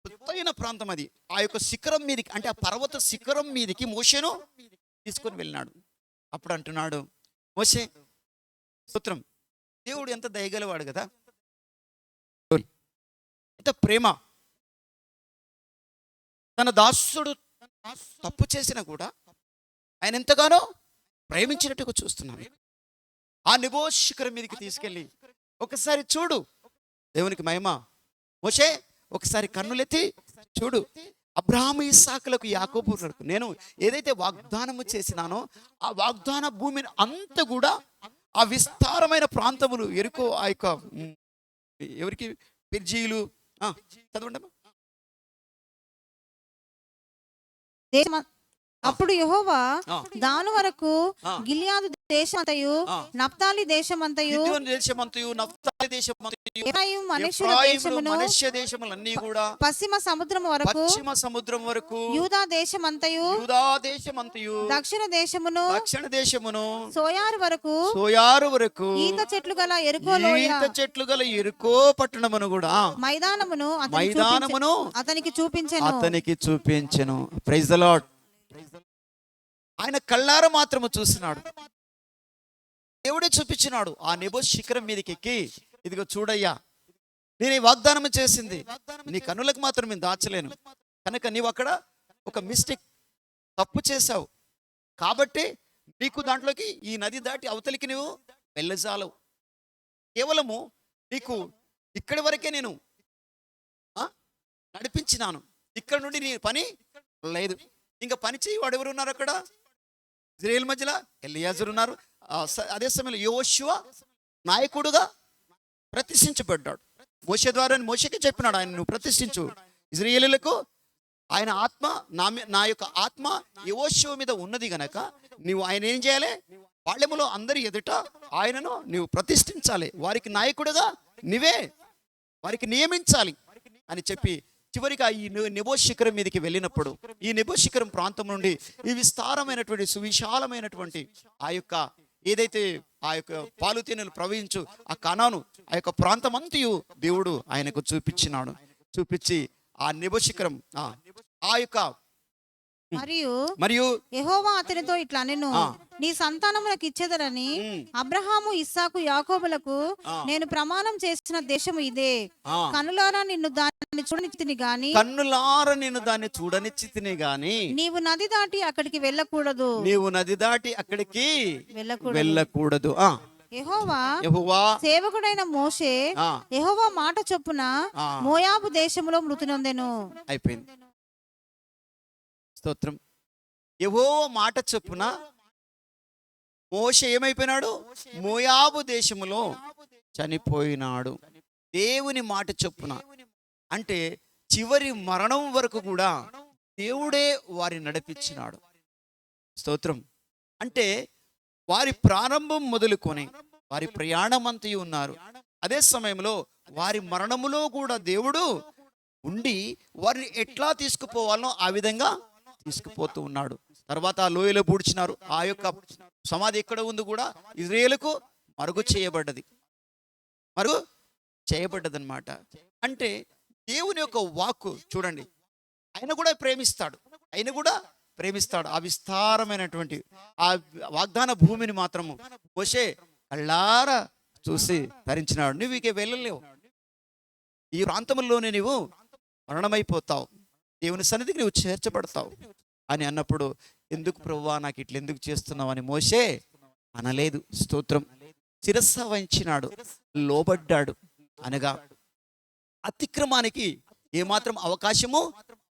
ఎత్తైన ప్రాంతం అది. ఆ యొక్క శిఖరం మీదకి, అంటే ఆ పర్వత శిఖరం మీదకి మోషేను తీసుకొని వెళ్ళినాడు. అప్పుడు అంటున్నాడు, మోషే స్తోత్రం, దేవుడు ఎంత దయగలవాడు కదా, ఎంత ప్రేమ. తన దాసుడు తప్పు చేసినా కూడా ఆయన ఎంతగానో ప్రేమించినట్టుగా చూస్తున్నాను. ఆ నెబో శిఖరం మీదకి తీసుకెళ్ళి ఒకసారి చూడు, దేవునికి మహిమ. మోషే ఒకసారి కన్నులెత్తి చూడు, అబ్రహాము ఇస్సాకులకు యాకోబులకు నేను ఏదైతే వాగ్దానము చేసినానో ఆ వాగ్దాన భూమిని అంతా కూడా ఆ విస్తారమైన ప్రాంతములు ఎరుకో ఆ యొక్క ఎవరికి పెర్జీలు చదవండి. అప్పుడు యెహోవా దాను వరకు గిల్యాదు దేశమంతయు నఫ్తాలి దేశమంతయు ఎఫ్రాయిము మనష్య దేశములన్నీ కూడా పశ్చిమ సముద్రం వరకు యూదా దేశమంతయు దక్షిణ దేశమును సోయారు వరకు ఈత చెట్లు గల ఎరుకో పట్టణమును కూడా మైదానమును అతనికి చూపించెను. Praise the lord. ఆయన కళ్ళారా మాత్రము చూసినాడు, దేవుడే చూపించినాడు. ఆ నెబో శిఖరం మీదకి ఎక్కి ఇదిగో చూడయ్యా, నేను ఈ వాగ్దానం చేసింది నీ కన్నులకు మాత్రం నేను దాచలేను కనుక నీవు అక్కడ ఒక మిస్టేక్ తప్పు చేశావు కాబట్టి నీకు దాంట్లోకి ఈ నది దాటి అవతలికి నువ్వు వెళ్ళజాలవు. కేవలము నీకు ఇక్కడి వరకే నేను నడిపించినాను, ఇక్కడ నుండి నీ పని లేదు. ఇంకా పని చేయి వాడు ఎవరు ఉన్నారు అక్కడ? ఇజ్రాయేల్ మధ్యలో ఎలియాజరు ఉన్నారు, అదే సమయంలో యోషువ నాయకుడుగా ప్రతిష్ఠించబడ్డాడు. మోషే ద్వారా మోషేకి చెప్పినాడు, ఆయన నువ్వు ప్రతిష్ఠించు ఇశ్రాయేలీయులకు. ఆయన ఆత్మ నా యొక్క ఆత్మ యోషువ మీద ఉన్నది గనక నీవు ఆయన ఏం చేయాలి, పాళెములో అందరి ఎదుట ఆయనను నీవు ప్రతిష్ఠించాలి, వారికి నాయకుడుగా నీవే వారికి నియమించాలి అని చెప్పి చివరిగా ఈ నెబో శిఖరం మీదకి వెళ్ళినప్పుడు, ఈ నెబో శిఖరం ప్రాంతం నుండి ఈ విస్తారమైనటువంటి సువిశాలమైనటువంటి ఆ యొక్క ఏదైతే ఆ యొక్క పాలుతేనెలు ప్రవహించు ఆ కనాను ఆ యొక్క ప్రాంతం అంతయు దేవుడు ఆయనకు చూపించినాడు. చూపించి ఆ నెబో శిఖరం ఆ యొక్క మరియు యెహోవా అతనితో ఇట్లా నేను నీ సంతానములకు ఇచ్చేదరని అబ్రహాము, ఇస్సాకు, యాకోబులకు నేను ప్రమాణం చేసిన దేశము ఇదే. కనులారా నిన్ను దాన్ని చూడనిచ్చితిని గాని నీవు నది దాటి అక్కడికి వెళ్ళకూడదు. యెహోవా సేవకుడైన మోషే యెహోవా మాట చొప్పున మోయాబు దేశములో మృతి నొందెను. అయిపోయింది. స్తోత్రం. యెహోవా మాట చొప్పున మోషే ఏమైపోయినాడు, మోయాబు దేశములో చనిపోయినాడు. దేవుని మాట చొప్పున అంటే చివరి మరణం వరకు కూడా దేవుడే వారిని నడిపించినాడు. స్తోత్రం. అంటే వారి ప్రారంభం మొదలుకొని వారి ప్రయాణమంతయు ఉన్నారు. అదే సమయంలో వారి మరణములో కూడా దేవుడు ఉండి వారిని ఎట్లా తీసుకుపోవాలో ఆ విధంగా తీసుకుపోతూ ఉన్నాడు. తర్వాత ఆ లోయలో పూడ్చినారు. ఆ యొక్క సమాధి ఎక్కడ ఉంది కూడా ఇజ్రాయేలుకు మరుగు చేయబడ్డదన్నమాట. అంటే దేవుని యొక్క వాక్కు చూడండి, ఆయన కూడా ప్రేమిస్తాడు. ఆ విస్తారమైనటువంటి ఆ వాగ్దాన భూమిని మాత్రము మోషే కళ్ళారా చూసి ధరించినాడు. నువ్వు ఇక వెళ్ళలేవు, ఈ ప్రాంతంలోనే నీవు మరణమైపోతావు, దేవుని సన్నిధికి నువ్వు చేర్చబడతావు అని అన్నప్పుడు, ఎందుకు ప్రభువా నాకు ఇట్లా ఎందుకు చేస్తున్నావు అని మోషే అనలేదు. స్తోత్రం. శిరస్సు వహించినాడు, లోబడ్డాడు. అనగా అతిక్రమానికి ఏమాత్రం అవకాశము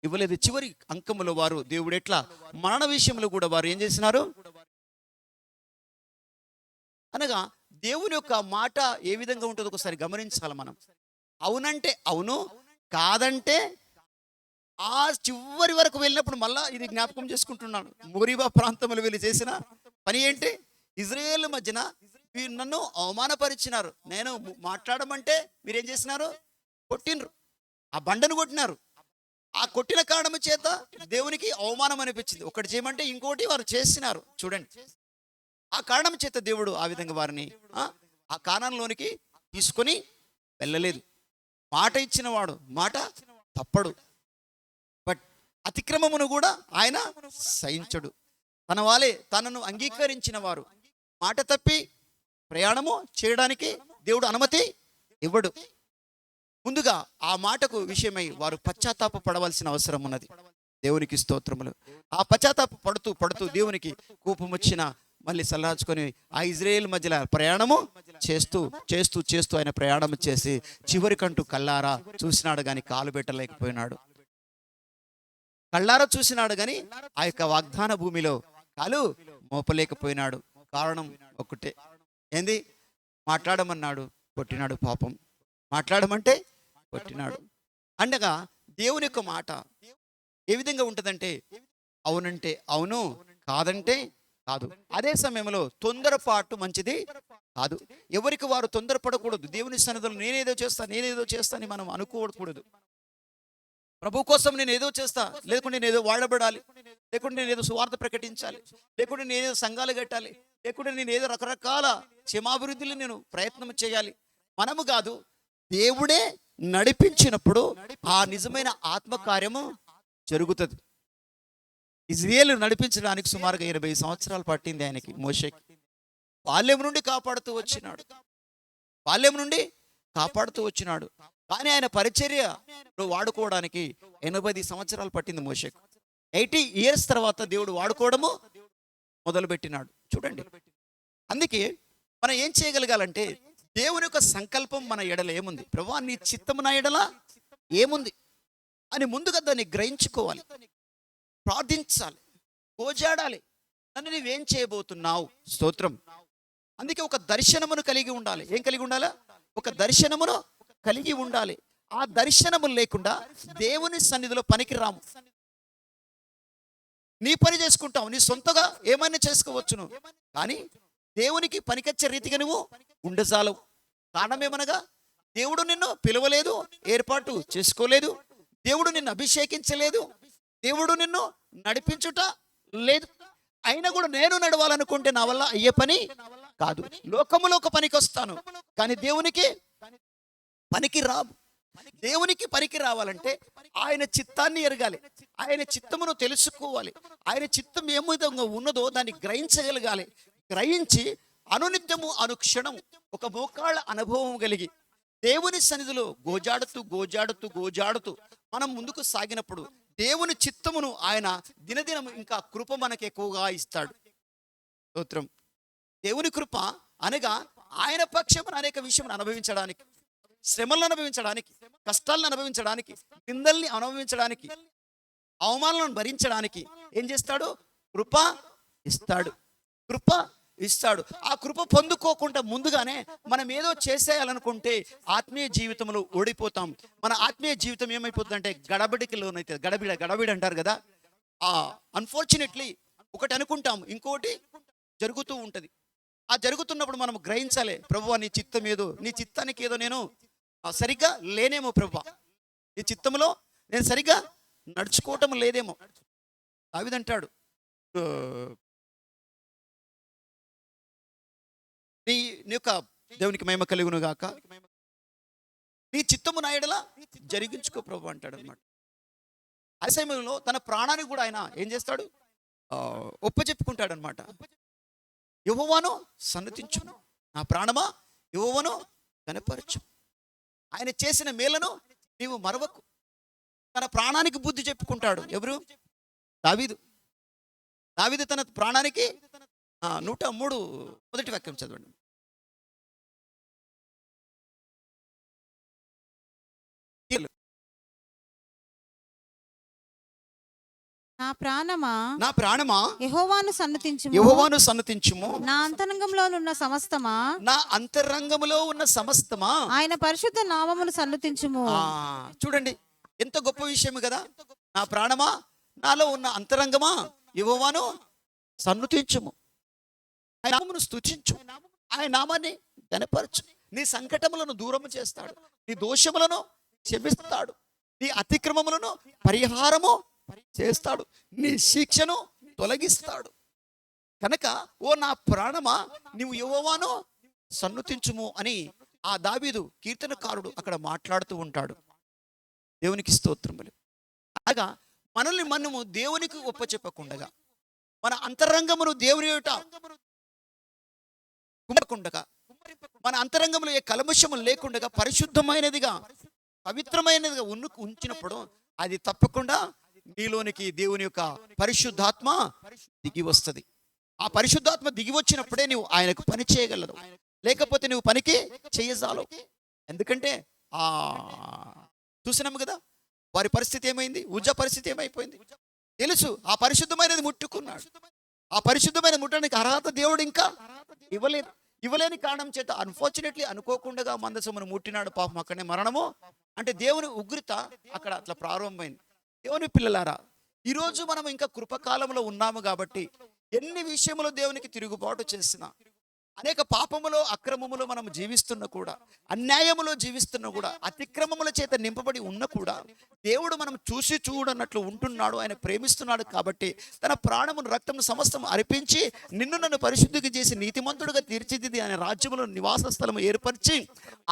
ఇవ్వలేదు. చివరి అంకములో వారు దేవుడు ఎట్లా మరణ విషయంలో కూడా వారు ఏం చేసినారు అనగా దేవుని యొక్క మాట ఏ విధంగా ఉంటుందో ఒకసారి గమనించాలి మనం. అవునంటే అవును, కాదంటే ఆ చివరి వరకు వెళ్ళినప్పుడు మళ్ళా ఇది జ్ఞాపకం చేసుకుంటున్నాను. మోరీబా ప్రాంతంలో వెళ్ళి చేసిన పని ఏంటి, ఇజ్రాయేల్ మధ్యన నన్ను అవమానపరిచినారు. నేను మాట్లాడమంటే మీరేం చేసినారు, కొట్టినరు, ఆ బండను కొట్టినారు. ఆ కొట్టిన కారణము చేత దేవునికి అవమానం అనిపించింది. ఒకటి చేయమంటే ఇంకోటి వారు చేసినారు. చూడండి, ఆ కారణం చేత దేవుడు ఆ విధంగా వారిని ఆ కారణంలోనికి తీసుకొని వెళ్ళలేదు. మాట ఇచ్చిన వాడు మాట తప్పడు, బట్ అతిక్రమమును కూడా ఆయన సహించడు. తన వాళ్ళే తనను అంగీకరించిన వారు మాట తప్పి ప్రయాణము చేయడానికి దేవుడు అనుమతి ఇవ్వడు. ముందుగా ఆ మాటకు విషయమై వారు పశ్చాత్తాప పడవలసిన అవసరం ఉన్నది. దేవునికి స్తోత్రములు. ఆ పశ్చాత్తాప పడుతూ దేవునికి కోపం వచ్చిన మళ్ళీ సల్లాచుకొని ఆ ఇజ్రాయేల్ మధ్యలో ప్రయాణము చేస్తూ ఆయన ప్రయాణం చేసి చివరికంటూ కళ్ళారా చూసినాడు కానీ కాలు పెట్టలేకపోయినాడు. కళ్ళారా చూసినాడు కానీ ఆ యొక్క వాగ్దాన భూమిలో కాలు మోపలేకపోయినాడు. కారణం ఒకటే, ఏంది, మాట్లాడమన్నాడు, కొట్టినాడు. పాపం, మాట్లాడమంటే కొట్టినాడు. అనగా దేవుని యొక్క మాట ఏ విధంగా ఉంటుందంటే అవునంటే అవును, కాదంటే కాదు. అదే సమయంలో తొందరపాటు మంచిది కాదు. ఎవరికి వారు తొందరపడకూడదు. దేవుని సన్నిధిలో నేనేదో చేస్తా అని మనం అనుకోకూడదు. ప్రభు కోసం నేను ఏదో చేస్తా, లేకుంటే నేను ఏదో వాడబడాలి, లేకుంటే నేను ఏదో సువార్త ప్రకటించాలి, లేకుంటే నేను ఏదో సంఘాలు కట్టాలి, లేకుంటే నేను ఏదో రకరకాల క్షేమాభివృద్ధిలో నేను ప్రయత్నం చేయాలి. మనము కాదు, దేవుడే నడిపించినప్పుడు ఆ నిజమైన ఆత్మకార్యము జరుగుతుంది. ఇజ్రాయేలు నడిపించడానికి సుమారుగా 80 సంవత్సరాలు పట్టింది ఆయనకి, మోషేకి. బాల్యం నుండి కాపాడుతూ వచ్చినాడు. కానీ ఆయన పరిచర్యలో వాడుకోవడానికి 80 సంవత్సరాలు పట్టింది మోషేకు. 80 years తర్వాత దేవుడు వాడుకోవడము మొదలుపెట్టినాడు. చూడండి, అందుకే మనం ఏం చేయగలగాలంటే దేవుని యొక్క సంకల్పం మన ఎడల ఏముంది, ప్రభువా నీ చిత్తము నా ఎడల ఏముంది అని ముందుగా దాన్ని గ్రహించుకోవాలి, ప్రార్థించాలి, గోజాడాలి. నన్ను నువ్వేం చేయబోతున్నావు. స్తోత్రం. అందుకే ఒక దర్శనమును కలిగి ఉండాలి. ఏం కలిగి ఉండాలా? ఒక దర్శనమును కలిగి ఉండాలి. ఆ దర్శనము లేకుండా దేవుని సన్నిధిలో పనికి రాము. నీ పని చేసుకుంటావు, నీ సొంతగా ఏమైనా చేసుకోవచ్చును, కానీ దేవునికి పనికొచ్చే రీతిగా నువ్వు ఉండజాలవు. కారణం ఏమనగా దేవుడు నిన్ను పిలవలేదు, ఏర్పాటు చేసుకోలేదు, దేవుడు నిన్ను అభిషేకించలేదు, దేవుడు నిన్ను నడిపించుట లేదు. అయినా కూడా నేను నడవాలనుకుంటే నా వల్ల అయ్యే పని కాదు. లోకములో ఒక పనికి వస్తాను, కానీ దేవునికి పనికి రావు. దేవునికి పనికి రావాలంటే ఆయన చిత్తాన్ని ఎరగాలి, ఆయన చిత్తమును తెలుసుకోవాలి, ఆయన చిత్తం ఏ విధంగా ఉన్నదో దాన్ని గ్రహించగలగాలి. గ్రహించి అనునిత్యము అనుక్షణము ఒక మోకాళ్ళ అనుభవం కలిగి దేవుని సన్నిధిలో గోజాడుతూ గోజాడుతూ గోజాడుతూ మనం ముందుకు సాగినప్పుడు దేవుని చిత్తమును ఆయన దినదినం ఇంకా కృప మనకు ఎక్కువగా ఇస్తాడు. స్తోత్రం. దేవుని కృప అనగా ఆయన పక్షమున అనేక విషయం అనుభవించడానికి, శ్రమలను అనుభవించడానికి, కష్టాలను అనుభవించడానికి, నిందల్ని అనుభవించడానికి, అవమానాలను భరించడానికి ఏం చేస్తాడు? కృప ఇస్తాడు. కృప ఇస్తాడు. ఆ కృప పొందుకోకుండా ముందుగానే మనం ఏదో చేసేయాలనుకుంటే ఆత్మీయ జీవితంలో ఓడిపోతాం. మన ఆత్మీయ జీవితం ఏమైపోతుందంటే గడబిడికి లోనైతే గడబిడ అంటారు కదా. అన్ఫార్చునేట్లీ ఒకటి అనుకుంటాం, ఇంకోటి జరుగుతూ ఉంటుంది. ఆ జరుగుతున్నప్పుడు మనం గ్రహించాలి, ప్రభువా నీ చిత్తం ఏదో, నీ చిత్తానికి ఏదో నేను సరిగ్గా లేనేమో ప్రభువా, నీ చిత్తంలో నేను సరిగ్గా నడుచుకోవటం లేదేమో. దావీదంటాడు, నీ యొక్క దేవునికి మహిమ కలుగును గాక, నీ చిత్తము నా యెడల జరిగించుకో ప్రభు అంటాడు అనమాట. ఆ సమయంలో తన ప్రాణానికి కూడా ఆయన ఏం చేస్తాడు? ఒప్పచెప్పుకుంటాడు అనమాట. యెహోవాను సన్నతించు, నా ప్రాణమా యెహోవాను కనపరచు. ఆయన చేసిన మేలను నీవు మరవకు. తన ప్రాణానికి బుద్ధి చెప్పుకుంటాడు. ఎవరు? దావీదు. దావీదు తన ప్రాణానికి 103 మొదటి వాక్యం చదవండి. నా ప్రాణమా నా ప్రాణమా యెహోవాను సన్నతించుము, యెహోవాను సన్నతించుము, నా అంతరంగంలోనున్న సమస్తమా నా అంతరంగములో ఉన్న సమస్తమా ఆయన పరిశుద్ధ నామమును సన్నతించుము. చూడండి ఎంత గొప్ప విషయం కదా. నా ప్రాణమా, నాలో ఉన్న అంతరంగమా యెహోవాను సన్నతించుము, ఆయన నామమును స్తుతించు, ఆయన నామాన్ని ఘనపరచు. నీ సంకటములను దూరం చేస్తాడు, నీ దోషములను క్షమిస్తాడు, నీ అతిక్రమములను పరిహారము చేస్తాడు, నీ శిక్షను తొలగిస్తాడు. కనుక ఓ నా ప్రాణమా నీవు యెహోవాను సన్నుతించుము అని ఆ దావీదు కీర్తనకారుడు అక్కడ మాట్లాడుతూ ఉంటాడు. దేవునికి స్తోత్రములు. అలాగా మనల్ని మనము దేవునికి ఒప్పచెప్పకుండగా, మన అంతరంగమును దేవుని ఎదుట కుమ్మకుండగా, మన అంతరంగంలో ఏ కల్మషము లేకుండగా పరిశుద్ధమైనదిగా పవిత్రమైనదిగా ఉంచినప్పుడు అది తప్పకుండా నీలోనికి దేవుని యొక్క పరిశుద్ధాత్మ దిగి వస్తుంది. ఆ పరిశుద్ధాత్మ దిగి వచ్చినప్పుడే నువ్వు ఆయనకు పని చేయగలరు, లేకపోతే నువ్వు పనికి చేయజాలవు. ఎందుకంటే చూసినాము కదా వారి పరిస్థితి ఏమైంది, ఉజ్జా పరిస్థితి ఏమైపోయింది తెలుసు. ఆ పరిశుద్ధమైనది ముట్టుకున్నాడు. ఆ పరిశుద్ధమైన ముట్టడానికి అర్హత దేవుడు ఇంకా ఇవ్వలేని కారణం చేత అన్ఫార్చునేట్లీ అనుకోకుండా మందసమును ముట్టినాడు. పాపం అక్కడనే మరణము. అంటే దేవుని ఉగ్రత అక్కడ అట్లా ప్రారంభమైంది. దేవుని పిల్లలారా, ఈరోజు మనం ఇంకా కృపకాలంలో ఉన్నాము కాబట్టి ఎన్ని విషయములో దేవునికి తిరుగుబాటు చేసినా, అనేక పాపములో అక్రమములో మనం జీవిస్తున్నా కూడా, అన్యాయములో జీవిస్తున్నా కూడా, అతిక్రమముల చేత నింపబడి ఉన్నా కూడా దేవుడు మనం చూసి చూడనట్లు ఉంటున్నాడు. ఆయన ప్రేమిస్తున్నాడు కాబట్టి తన ప్రాణమును రక్తమును సమస్తము అర్పించి నిన్ను నన్ను పరిశుద్ధికి చేసి నీతిమంతుడుగా తీర్చిదిద్ది ఆయన రాజ్యములో నివాస స్థలము ఏర్పరిచి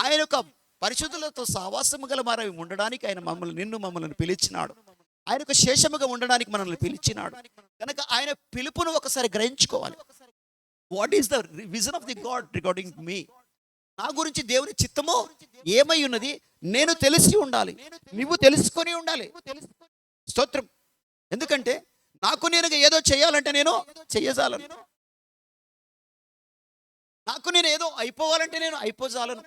ఆయన యొక్క పరిశుద్ధులతో సహవాసము గల మారవి ఉండడానికి ఆయన మమ్మల్ని పిలిచినాడు. ఆయనకు శేషముగా ఉండడానికి మనల్ని పిలిచినాడు. కనుక ఆయన పిలుపును ఒకసారి గ్రహించుకోవాలి. What is the vision of the God regarding me? నా గురించి దేవుని చిత్తము ఏమై ఉన్నది నేను తెలిసి ఉండాలి, నువ్వు తెలుసుకొని ఉండాలి. స్తోత్రం. ఎందుకంటే నాకు నేను ఏదో చేయాలంటే నేను చెయ్యజాలను, నాకు నేను ఏదో అయిపోవాలంటే నేను అయిపోజాలను,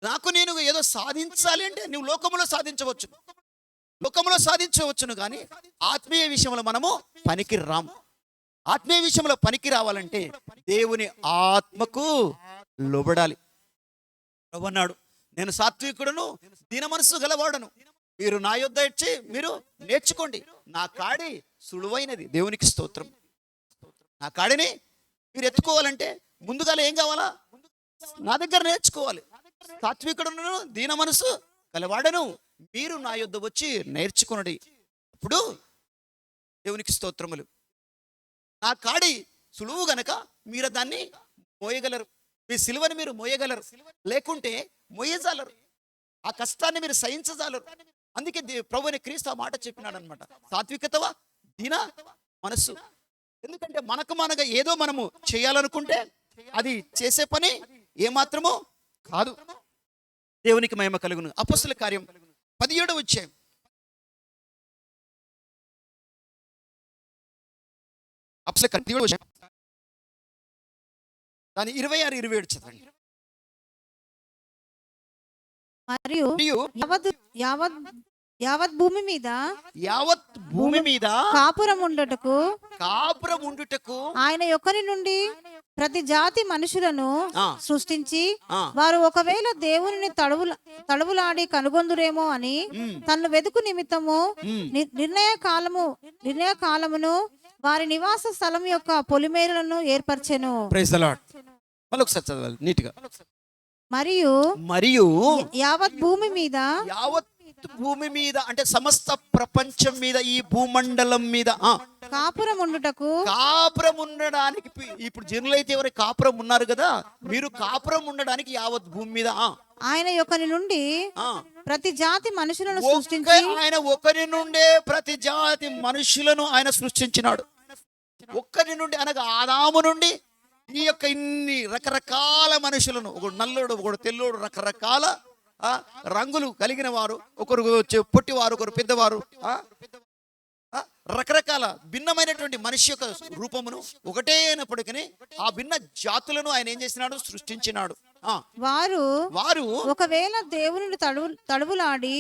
నాకు నేను ఏదో సాధించాలి అంటే నువ్వు లోకములో సాధించవచ్చును కానీ ఆత్మీయ విషయంలో మనము పనికి రాము. ఆత్మీయ విషయంలో పనికి రావాలంటే దేవుని ఆత్మకు లోబడాలి. ప్రభు అన్నాడు, నేను సాత్వికుడును, దీన మనస్సు గలవాడను. మీరు నా యొద్ద వచ్చి మీరు నేర్చుకోండి, నా కాడి సులువైనది. దేవునికి స్తోత్రం. నా కాడిని మీరు ఎత్తుకోవాలంటే ముందుగా ఏం కావాలా? నా దగ్గర నేర్చుకోవాలి. సాత్వికుడును, దీన మనసు గలవాడను, మీరు నా యొద్ద వచ్చి నేర్చుకునండి. అప్పుడు దేవునికి స్తోత్రములు. నా కాడి సులువు గనక మీరు దాన్ని మోయగలరు. మీ సిలువని మీరు మోయగలరు, లేకుంటే మోయజాలరు. ఆ కష్టాన్ని మీరు సహించజాలరు. అందుకే ప్రభువైన క్రీస్తు ఆ మాట చెప్పినాడు అనమాట, సాత్వికతవా దీన మనస్సు. ఎందుకంటే మనగా ఏదో మనము చేయాలనుకుంటే అది చేసే పని ఏమాత్రమో కాదు. దేవునికి మహిమ కలుగును. అపొస్తలుల కార్యం 17వ అధ్యాయం. అపొస్తలుల కార్యం 17వ అధ్యాయం దాని 26-27 చదవండి. మరియు యావత్ భూమి మీద కాపురం ఉండుటకు ఆయన యొక్కని నుండి ప్రతి జాతి మనుషులను సృష్టించి, వారు ఒకవేళ దేవుని తడవులాడి కనుగొందురేమో అని తన్ను వెతుకు నిమిత్తము నిర్ణయ కాలమును వారి నివాస స్థలం యొక్క పొలిమేరలను ఏర్పరచెను. Praise the Lord. మళ్ళొకసారి చదవాలి నీట్గా. మరియు యావత్ భూమి మీద అంటే సమస్త ప్రపంచం మీద, ఈ భూమండలం మీద కాపురం ఉండడానికి ఇప్పుడు జనులైతే ఎవరు కాపురం ఉన్నారు కదా, మీరు కాపురం ఉండడానికి యావత్ భూమి మీద ఆయన ఒకరి నుండి ప్రతి జాతి మనుషులను సృష్టించి, ఆయన ఒకరి నుండే ప్రతి జాతి మనుషులను ఆయన సృష్టించినాడు. ఒక్కరి నుండి అనగా ఆదాము నుండి ఈ యొక్క ఇన్ని రకరకాల మనుషులను, ఒకడు నల్లోడు, ఒకడు తెల్లోడు, రకరకాల రంగులు కలిగిన వారు, ఒకరు పొట్టివారు, ఒకరు పెద్దవారు, రకరకాల భిన్నమైనటువంటి మనిషి యొక్క రూపమును ఒకటే అయినప్పటికీ ఆ భిన్న జాతులను ఆయన ఏం చేసినాడు? సృష్టించినాడు. వారు ఒకవేళ దేవుని తడువులాడి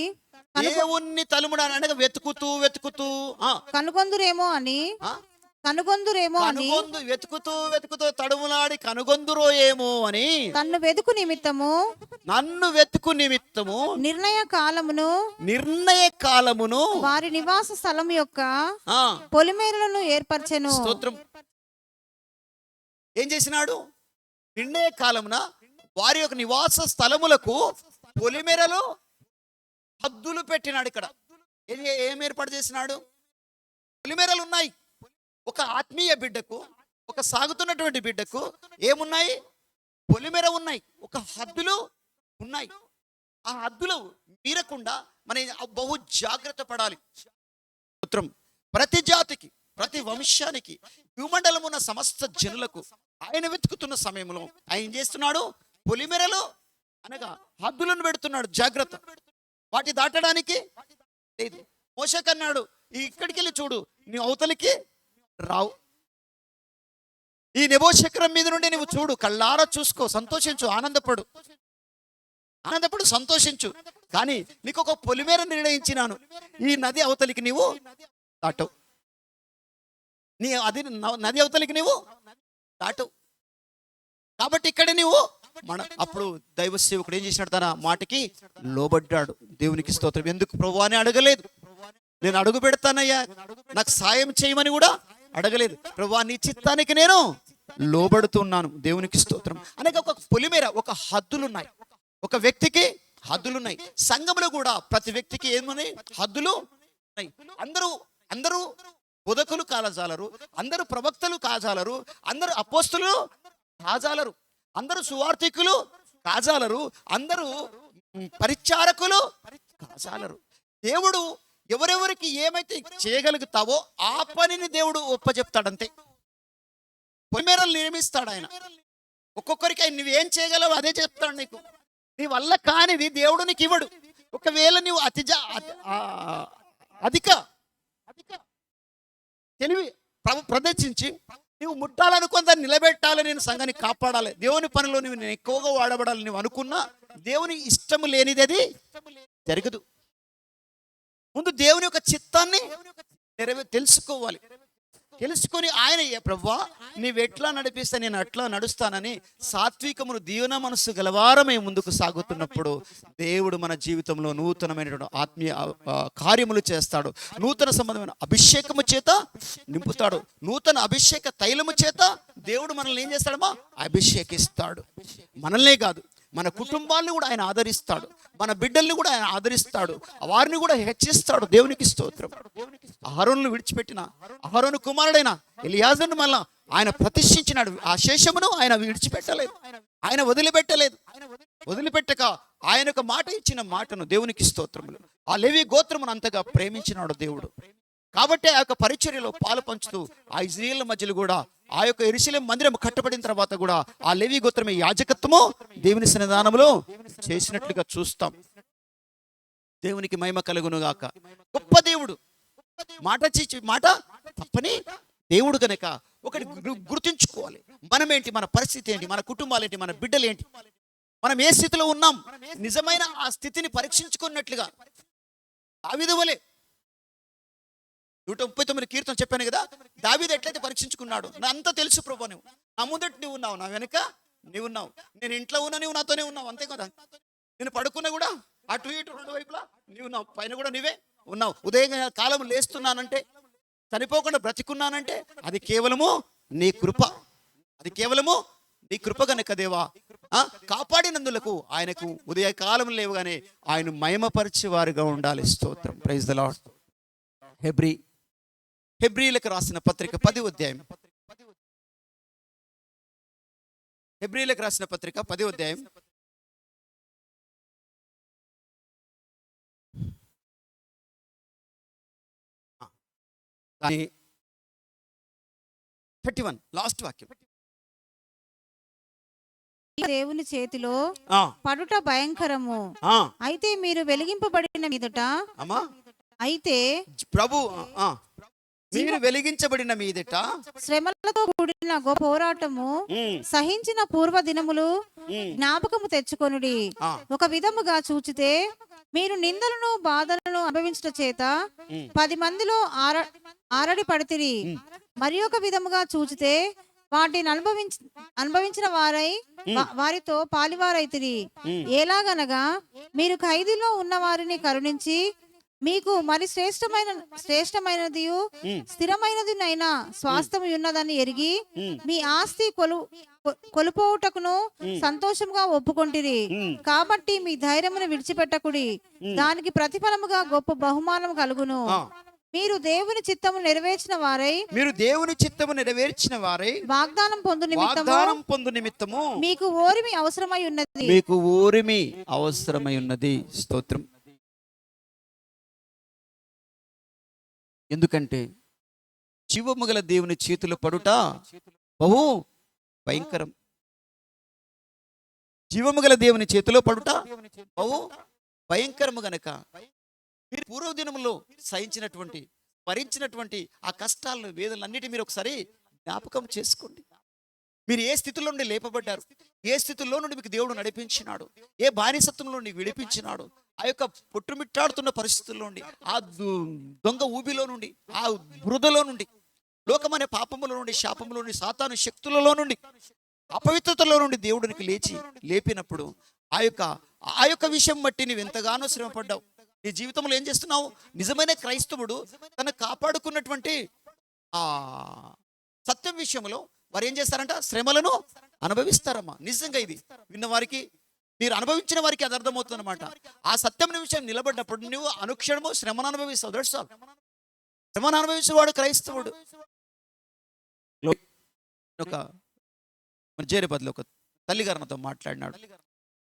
దేవుణ్ణి తలుముడాని అనగా వెతుకుతూ కనుగొందురేమో అని వెతుకుతూ తడుములాడి కనుగొందురో ఏమో అని నన్ను వెతుకు నిమిత్తము నిర్ణయ కాలమును వారి నివాస స్థలం యొక్క పొలిమేరలను ఏర్పరచెను. స్తోత్రం. ఏం చేసినాడు? నిర్ణయ కాలమున వారి యొక్క నివాస స్థలములకు పొలిమేరలు హద్దులు పెట్టినాడు. ఇక్కడ ఏం ఏర్పాటు చేసినాడు? పొలిమేరలు ఉన్నాయి. ఒక ఆత్మీయ బిడ్డకు, ఒక సాగుతున్నటువంటి బిడ్డకు ఏమున్నాయి? పొలిమేర ఉన్నాయి, ఒక హద్దులు ఉన్నాయి. ఆ హద్దులు మీరకుండా మనం బహు జాగ్రత్త పడాలి. ప్రతి జాతికి, ప్రతి వంశానికి, భూమండలం ఉన్న సమస్త జనులకు ఆయన వెతుకుతున్న సమయంలో ఆయన చేస్తున్నాడు పొలిమేరలు అనగా హద్దులను పెడుతున్నాడు. జాగ్రత్త, వాటి దాటడానికి లేదు. మోషకన్నాడు, ఇక్కడికి వెళ్ళి చూడు, నీ అవతలికి రావు. ఈ నెబో చక్రం మీద నుండి నువ్వు చూడు, కళ్ళారా చూసుకో, సంతోషించు, ఆనందపడు, సంతోషించు. కానీ నీకు ఒక పొలిమేర నిర్ణయించినాను, ఈ నది అవతలికి నీవు దాటవు. నది అవతలికి నీవు దాటవు. కాబట్టి ఇక్కడ నీవు అప్పుడు దైవ సేవకుడు ఏం చేసినాడు? తన మాటకి లోబడ్డాడు. దేవునికి స్తోత్రం. ఎందుకు ప్రభువా అని అడగలేదు. నేను అడుగు పెడతానయ్యా, నాకు సాయం చేయమని కూడా అడగలేదు. ప్రభువా నీ చిత్తానికి నేను లోబడుతున్నాను. దేవునికి స్తోత్రం. అనగా ఒక పొలిమేర, ఒక హద్దులున్నాయి. ఒక వ్యక్తికి హద్దులున్నాయి. సంఘంలో కూడా ప్రతి వ్యక్తికి ఏమున్నాయి? హద్దులు ఉన్నాయి. అందరూ బోధకులు కాజాలరు, అందరూ ప్రవక్తలు కాజాలరు, అందరూ అపోస్తులు కాజాలరు, అందరూ సువార్థికులు కాజాలరు, అందరూ పరిచారకులు కాజాలరు. దేవుడు ఎవరెవరికి ఏమైతే చేయగలుగుతావో ఆ పనిని దేవుడు ఒప్పచెప్తాడంతే. పొలిమేరలు నియమిస్తాడు ఆయన. ఒక్కొక్కరికి ఆయన నువ్వేం చేయగలవు అదే చెప్తాడు. నీకు నీ వల్ల కానిది దేవుడు నీకు ఇవ్వడు. ఒకవేళ నువ్వు అధిక తెలివి ప్రదర్శించి నువ్వు ముట్టాలనుకుని దాన్ని నిలబెట్టాలి, నేను సంఘాన్ని కాపాడాలి, దేవుని పనిలో నువ్వు నేను ఎక్కువగా వాడబడాలి నువ్వు అనుకున్నా దేవుని ఇష్టము లేనిది అది జరగదు. ముందు దేవుని యొక్క చిత్తాన్ని తెలుసుకోవాలి. తెలుసుకొని ఆయన ప్రభువా నీవెట్లా నడిపిస్తే నేను అట్లా నడుస్తానని సాత్వికమును దీవెన మనస్సు గలవారమే ముందుకు సాగుతున్నప్పుడు దేవుడు మన జీవితంలో నూతనమైనటువంటి ఆత్మీయ కార్యములు చేస్తాడు. నూతన సంబంధమైన అభిషేకము చేత నింపుతాడు. నూతన అభిషేక తైలము చేత దేవుడు మనల్ని ఏం చేస్తాడమ్మా? అభిషేకిస్తాడు. మనల్నే కాదు, మన కుటుంబాన్ని కూడా ఆయన ఆదరిస్తాడు. మన బిడ్డల్ని కూడా ఆయన ఆదరిస్తాడు. వారిని కూడా హెచ్చిస్తాడు. దేవునికి స్తోత్రం. అహరోనును విడిచిపెట్టిన అహరోను కుమారుడైన ఎలియాజరును మళ్ళా ఆయన ప్రతిష్ఠించినాడు. ఆ శేషమును ఆయన విడిచిపెట్టలేదు, ఆయన వదిలిపెట్టలేదు. వదిలిపెట్టక ఆయన ఒక మాట ఇచ్చిన మాటను, దేవునికి స్తోత్రములు, ఆ లేవి గోత్రమును అంతగా ప్రేమించినాడు దేవుడు. కాబట్టి ఆ యొక్క పరిచర్యలో పాలు పంచుతూ ఆ ఇజ్రాయేళ్ల మధ్యలో కూడా ఆ యొక్క యెరూషలేము మందిరం కట్టబడిన తర్వాత కూడా ఆ లేవి గోత్రమే యాజకత్వము దేవుని సన్నిధానంలో చేసినట్లుగా చూస్తాం. దేవునికి మహిమ కలుగును గాక. గొప్ప దేవుడు, మాట తప్పని దేవుడు గనక ఒకటి గుర్తుంచుకోవాలి. మనమేంటి, మన పరిస్థితి ఏంటి, మన కుటుంబాలేంటి, మన బిడ్డలేంటి, మనం ఏ స్థితిలో ఉన్నాం, నిజమైన ఆ స్థితిని పరీక్షించుకున్నట్లుగా దావీదు వలె 139 కీర్తన చెప్పాను కదా, దావీదు ఎట్లయితే పరీక్షించుకున్నాడు, నా అంతా తెలుసు ప్రభు, నువ్వు నా ముందట నువ్వు ఉన్నావు, నా వెనక నీవు ఉన్నావు, నేను ఇంట్లో ఉన్నా నువ్వు నాతోనే ఉన్నావు, అంతే కదా. నేను పడుకున్నా కూడా అటు ఇటు రెండు వైపులా నీవు ఉన్నావు, పైన కూడా నీవే ఉన్నావు. ఉదయం కాలం లేస్తున్నానంటే, చనిపోకుండా బ్రతికున్నానంటే అది కేవలము నీ కృప, అది కేవలము నీ కృప గనుక దేవా. కాపాడినందులకు ఆయనకు ఉదయకాలం లేవుగానే ఆయన మహిమపరిచేవారుగా ఉండాలి. స్తోత్రం. Praise the lord. హెబ్రీలకు రాసిన పత్రిక 10వ అధ్యాయం. హెబ్రీలకు రాసిన పత్రిక 10వ అధ్యాయం. కానీ 31 లాస్ట్ వాక్యం. దేవుని చేతిలో పడుట భయంకరము, అయితే మీరు వెలిగింపబడిన మీదట అమ్మా అయితే ప్రభు మీరు వెలిగించబడిన మీదట శ్రమలతో కూడిన గొప్ప పోరాటము సహించిన పూర్వ దినములు జ్ఞాపకము తెచ్చుకొనుడి. ఒక విధముగా చూచితే మీరు నిందలను బాధలను అనుభవించట చేత 10 మందిలో ఆరడి పడితిరి. మరి ఒక విధముగా చూచితే వాటిని అనుభవించిన వారితో పాలివారైతిరి. ఎలాగనగా మీరు ఖైదీలో ఉన్న వారిని కరుణించి మీకు మరి శ్రేష్టమైనది స్థిరమైనదినైనా స్వాస్థ్యం ఉన్నదని ఎరిగి మీ ఆస్తి కొలుపోవుటకును సంతోషంగా ఒప్పుకొంటిరి. కాబట్టి మీ ధైర్యమును విడిచిపెట్టకుడి, దానికి ప్రతిఫలముగా గొప్ప బహుమానం కలుగును. మీరు దేవుని చిత్తము నెరవేర్చిన వారై వాగ్దానం పొందు నిమిత్తము మీకు ఓరిమి అవసరమై ఉన్నది. స్తోత్రం. ఎందుకంటే జీవము గల దేవుని చేతిలో పడుట బహు భయంకరం. జీవము గల దేవుని చేతిలో పడుట బహు భయంకరము గనక మీరు పూర్వదినములో సహించినటువంటి భరించినటువంటి ఆ కష్టాలను వేదనలన్నిటి మీరు ఒకసారి జ్ఞాపకం చేసుకోండి. మీరు ఏ స్థితిలో నుండి లేపబడ్డారు, ఏ స్థితిలో నుండి మీకు దేవుడు నడిపించినాడు, ఏ బానిసత్వంలో నుండి విడిపించినాడు, ఆ యొక్క పుట్టుమిట్టాడుతున్న పరిస్థితుల్లో నుండి, ఆ దొంగ ఊబిలో నుండి, ఆ బురదలో నుండి, లోకమనే పాపములో నుండి, శాపములో నుండి, సాతాను శక్తులలో నుండి, అపవిత్రతలో నుండి దేవుడికి లేపినప్పుడు ఆ యొక్క విషయం బట్టి నువ్వు ఎంతగానో శ్రమపడ్డావు. నీ జీవితంలో ఏం చేస్తున్నావు? నిజమైన క్రైస్తవుడు తను కాపాడుకున్నటువంటి ఆ సత్యం విషయంలో వారు ఏం చేస్తారంట? శ్రమలను అనుభవిస్తారమ్మా. నిజంగా ఇది విన్నవారికి, మీరు అనుభవించిన వారికి అది అర్థమవుతుంది అనమాట. ఆ సత్యం విషయం నిలబడినప్పుడు నువ్వు అనుక్షణము శ్రమను అనుభవిస్తావు. That's all. శ్రమను అనుభవించిన వాడు క్రైస్తవుడు. ఒక జేరేబద్లో ఒక తల్లిగారు నాతో మాట్లాడినాడు.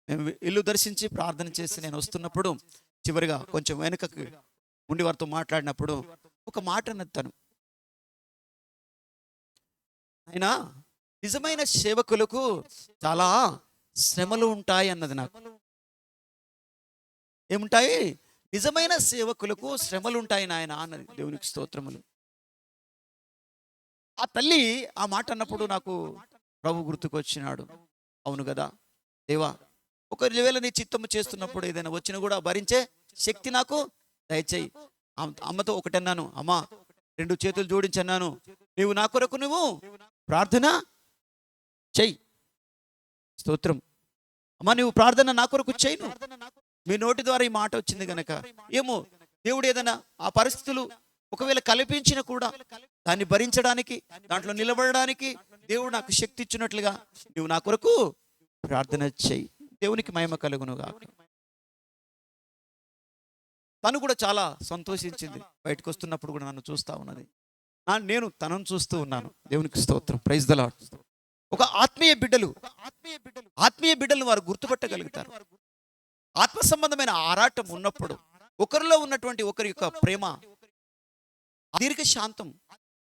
మేము ఇల్లు దర్శించి ప్రార్థన చేసి నేను వస్తున్నప్పుడు చివరిగా కొంచెం వెనుకకు ఉండి వారితో మాట్లాడినప్పుడు ఒక మాట అన్నది తను, అయినా నిజమైన సేవకులకు చాలా శ్రమలు ఉంటాయి అన్నది. నాకు ఏముంటాయి? నిజమైన సేవకులకు శ్రమలు ఉంటాయి నాయన అన్నది. దేవునికి స్తోత్రములు. ఆ తల్లి ఆ మాట అన్నప్పుడు నాకు ప్రభు గుర్తుకొచ్చినాడు. అవును కదా దేవా, ఒకవేళ నీ చిత్తము చేస్తున్నప్పుడు ఏదైనా వచ్చినా కూడా భరించే శక్తి నాకు దయచేయి. అమ్మతో ఒకటన్నాను, అమ్మా రెండు చేతులు జోడించన్నాను, నీవు నా కొరకు నువ్వు ప్రార్థన చెయ్యి. స్తోత్రం. అమ్మా, నువ్వు ప్రార్థన నా కొరకు చేయను. మీ నోటి ద్వారా ఈ మాట వచ్చింది గనక ఏమో దేవుడు ఏదైనా ఆ పరిస్థితులు ఒకవేళ కల్పించిన కూడా దాన్ని భరించడానికి, దాంట్లో నిలబడడానికి దేవుడు నాకు శక్తి ఇచ్చినట్లుగా నువ్వు నా కొరకు ప్రార్థన చెయ్యి. దేవునికి మహిమ కలుగును గాక. తను కూడా చాలా సంతోషించింది. బయటకు వస్తున్నప్పుడు కూడా నన్ను చూస్తూ ఉన్నది, నేను తనను చూస్తూ ఉన్నాను. దేవునికి స్తోత్రం. Praise the Lord. ఒక ఆత్మీయ బిడ్డలు వారు గుర్తుపట్టగలుగుతారు. ఆత్మ సంబంధమైన ఆరాటం ఉన్నప్పుడు ఒకరిలో ఉన్నటువంటి ఒకరి యొక్క ప్రేమ, దీర్ఘ శాంతం,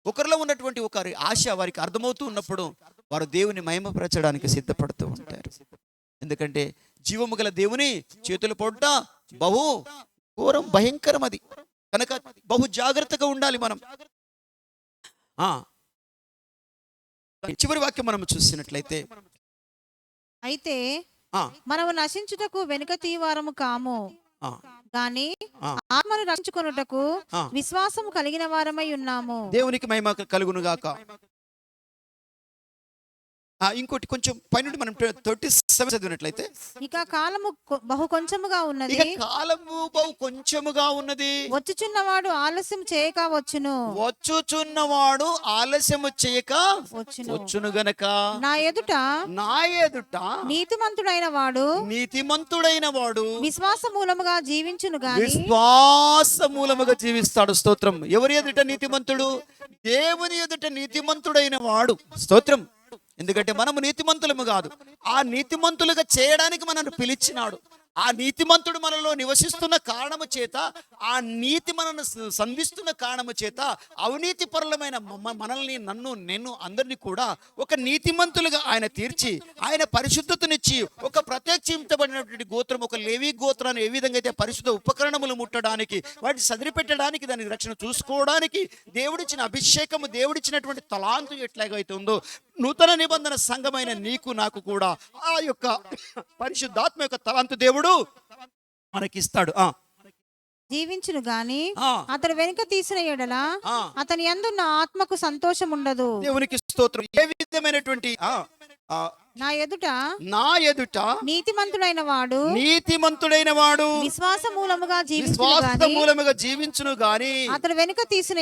ఒకరిలో ఉన్నటువంటి ఒకరి ఆశ వారికి అర్థమవుతూ ఉన్నప్పుడు వారు దేవుని మహిమపరచడానికి సిద్ధపడుతూ ఉంటారు. ఎందుకంటే జీవము గల దేవుని చేతులు పొడ్డ బహు ఘోరం, భయంకరం. అది కనుక బహు జాగ్రత్తగా ఉండాలి మనం. చివరి వాక్యం మనం చూసినట్లయితే, అయితే మనము నశించుటకు వెనుక తీవారము కాము గాని ఆత్మను రక్షించుకొనుటకు విశ్వాసము కలిగిన వారమై ఉన్నాము. దేవునికి మహిమ కలుగును గాక. ఇంకోటి కొంచెం పైనుండి మనం 37 చదివినట్లయితే, ఇక కాలము బహు కొంచెముగా ఉన్నది, వచ్చుచున్నవాడు ఆలస్యం చేయక వచ్చును గనక నా ఎదుట నీతిమంతుడైన వాడు విశ్వాస మూలముగా జీవిస్తాడు. స్తోత్రం. ఎవరి ఎదుట నీతిమంతుడు? దేవుని ఎదుట నీతిమంతుడైన వాడు. స్తోత్రం. ఎందుకంటే మనము నీతిమంతులము కాదు, ఆ నీతిమంతులుగా చేయడానికి మనల్ని పిలిచినాడు. ఆ నీతిమంతుడు మనలో నివసిస్తున్న కారణము చేత, ఆ నీతి మనల్ని సంధిస్తున్న కారణము చేత అవినీతి పరులమైన మనల్ని, నన్ను, నిన్ను అందరినీ కూడా ఒక నీతిమంతులుగా ఆయన తీర్చి, ఆయన పరిశుద్ధతనిచ్చి, ఒక ప్రత్యేకించబడినటువంటి గోత్రం, ఒక లేవీ గోత్రాన్ని ఏ విధంగా అయితే పరిశుద్ధ ఉపకరణములు ముట్టడానికి, వాటిని సదిరిపెట్టడానికి, దాని రక్షణ చూసుకోవడానికి దేవుడిచ్చిన అభిషేకము, దేవుడిచ్చినటువంటి తలాంతు ఎట్లాగైతే ఉందో, నూతన నిబంధన సంఘమైన నీకు నాకు కూడా ఆ యొక్క పరిశుద్ధాత్మ యొక్క తలాంతు దేవుడు మనకిస్తాడు. జీవించును గాని అతడు వెనుక తీసిన ఎడల అతని యందున్న ఆత్మకు సంతోషం ఉండదు. దేవునికి స్తోత్రం. ఏ విధమైనటువంటి నా ఎదుట నీతిమంతుడైన వాడు విశ్వాస మూలముగా జీవించును గాని అతడు వెనుక తీసిన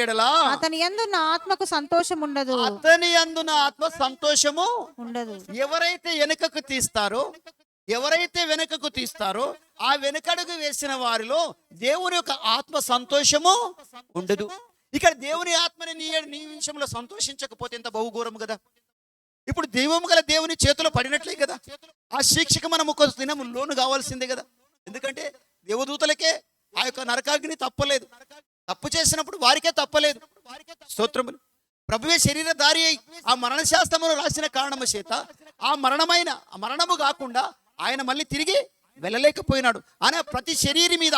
ఎడల అతని యందున్న ఆత్మకు సంతోషం ఉండదు. అతని యందున్న ఆత్మ సంతోషము ఉండదు. ఎవరైతే వెనుకకు తీస్తారో ఆ వెనుకడుగు వేసిన వారిలో దేవుని యొక్క ఆత్మ సంతోషము ఉండదు. ఇక్కడ దేవుని ఆత్మని నీ విషయంలో సంతోషించకపోతే ఎంత బహుఘోరము కదా. ఇప్పుడు దైవము గల దేవుని చేతిలో పడినట్లే కదా. ఆ శిక్షకు మనం ఒక దినం లోను కావాల్సిందే కదా. ఎందుకంటే దేవదూతలకే ఆ యొక్క నరకాగ్ని తప్పలేదు, తప్పు చేసినప్పుడు వారికే తప్పలేదు. స్తోత్రములు. ప్రభువే శరీరధారి అయి ఆ మరణ శాస్త్రమును రాసిన కారణము చేత ఆ మరణము కాకుండా ఆయన మళ్ళీ తిరిగి వెళ్ళలేకపోయినాడు. అనే ప్రతి శరీరం మీద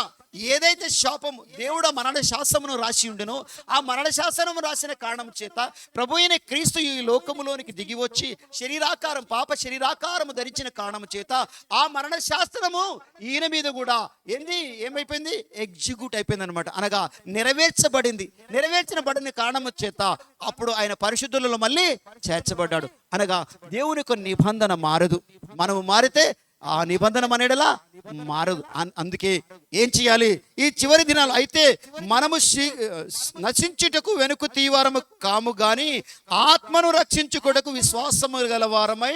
ఏదైతే శాపము దేవుడు ఆ మరణ శాస్త్రమును రాసి ఉండెనో, ఆ మరణ శాస్త్రము రాసిన కారణం చేత ప్రభు అయిన క్రీస్తు ఈ లోకములోనికి దిగి వచ్చి పాప శరీరాకారము ధరించిన కారణం చేత ఆ మరణ శాస్త్రము ఈయన మీద కూడా ఏమైపోయింది? ఎగ్జిక్యూట్ అయిపోయింది అనమాట. అనగా నెరవేర్చబడిన కారణము చేత అప్పుడు ఆయన పరిశుద్ధులలో మళ్ళీ చేర్చబడ్డాడు. అనగా దేవుని యొక్క నిబంధన మారదు. మనము మారితే ఆ నిబంధన మనెడలా మారదు. అందుకే ఏం చేయాలి? ఈ చివరి దినాలు అయితే మనము నశించుటకు వెనుక తీవారము కాము గాని ఆత్మను రక్షించుకోటకు విశ్వాసము గలవారమై.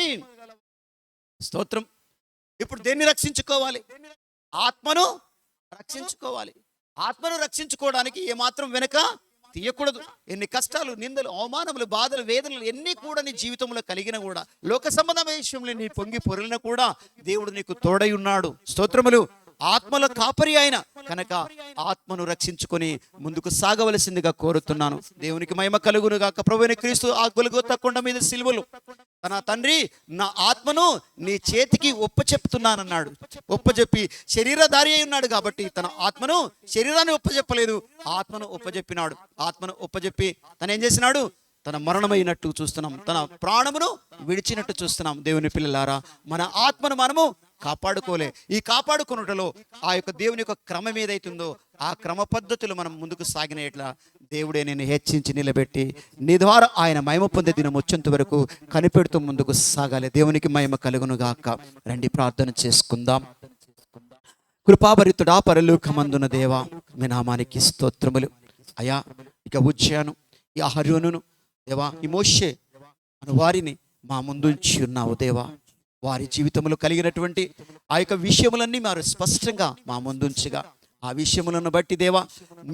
స్తోత్రం. ఇప్పుడు దేన్ని రక్షించుకోవాలి? ఆత్మను రక్షించుకోవాలి. ఆత్మను రక్షించుకోవడానికి ఏమాత్రం వెనుక తీయకూడదు. ఎన్ని కష్టాలు, నిందలు, అవమానములు, బాధలు, వేదనలు ఎన్ని కూడా నీ జీవితంలో కలిగిన కూడా, లోక సంబంధమైన విషయంలో నీ పొంగి పొరలిన కూడా దేవుడు నీకు తోడై ఉన్నాడు. స్తోత్రములు. ఆత్మల కాపరి ఆయన కనుక ఆత్మను రక్షించుకొని ముందుకు సాగవలసిందిగా కోరుతున్నాను. దేవునికి మహిమ కలుగును గాక. ప్రభువైన క్రీస్తు ఆ గొల్గొతా కొండ మీద సిలువలో తన తండ్రి నా ఆత్మను నీ చేతికి ఒప్పచెప్తున్నానన్నాడు. ఒప్పచెప్పి శరీరధారి అయి ఉన్నాడు కాబట్టి తన ఆత్మను, శరీరాన్ని ఒప్పచెప్పలేదు, ఆత్మను ఒప్పచెప్పినాడు. ఆత్మను ఒప్పచెప్పి తను ఏం చేసినాడు? తన మరణమైనట్టు చూస్తున్నాం, తన ప్రాణమును విడిచినట్టు చూస్తున్నాం. దేవుని పిల్లలారా, మన ఆత్మను మనము కాపాడుకోలే. ఈ కాపాడుకున్నటలో ఆ యొక్క దేవుని యొక్క క్రమం ఏదైతుందో ఆ క్రమ పద్ధతులు మనం ముందుకు సాగిన ఎట్లా దేవుడే నేను హెచ్చించి నిలబెట్టి నీ ద్వారా ఆయన మహిమ పొందే దినం వచ్చేంత వరకు కనిపెడుతూ ముందుకు సాగాలి. దేవునికి మహిమ కలుగును గాక. రండి ప్రార్థన చేసుకుందాం. కృపాభరితుడా పరలోకమందున దేవా, మీ నామానికి స్తోత్రములు. అయా, ఇక ఉజ్జాను, ఈ అహరోనును దేవా, ఈ మోషే అను వారిని మా ముందుంచి ఉన్నావు దేవా. వారి జీవితంలో కలిగినటువంటి ఆ యొక్క విషయములన్నీ మీరు స్పష్టంగా మా ముందుంచగా, ఆ విషయములను బట్టి దేవా,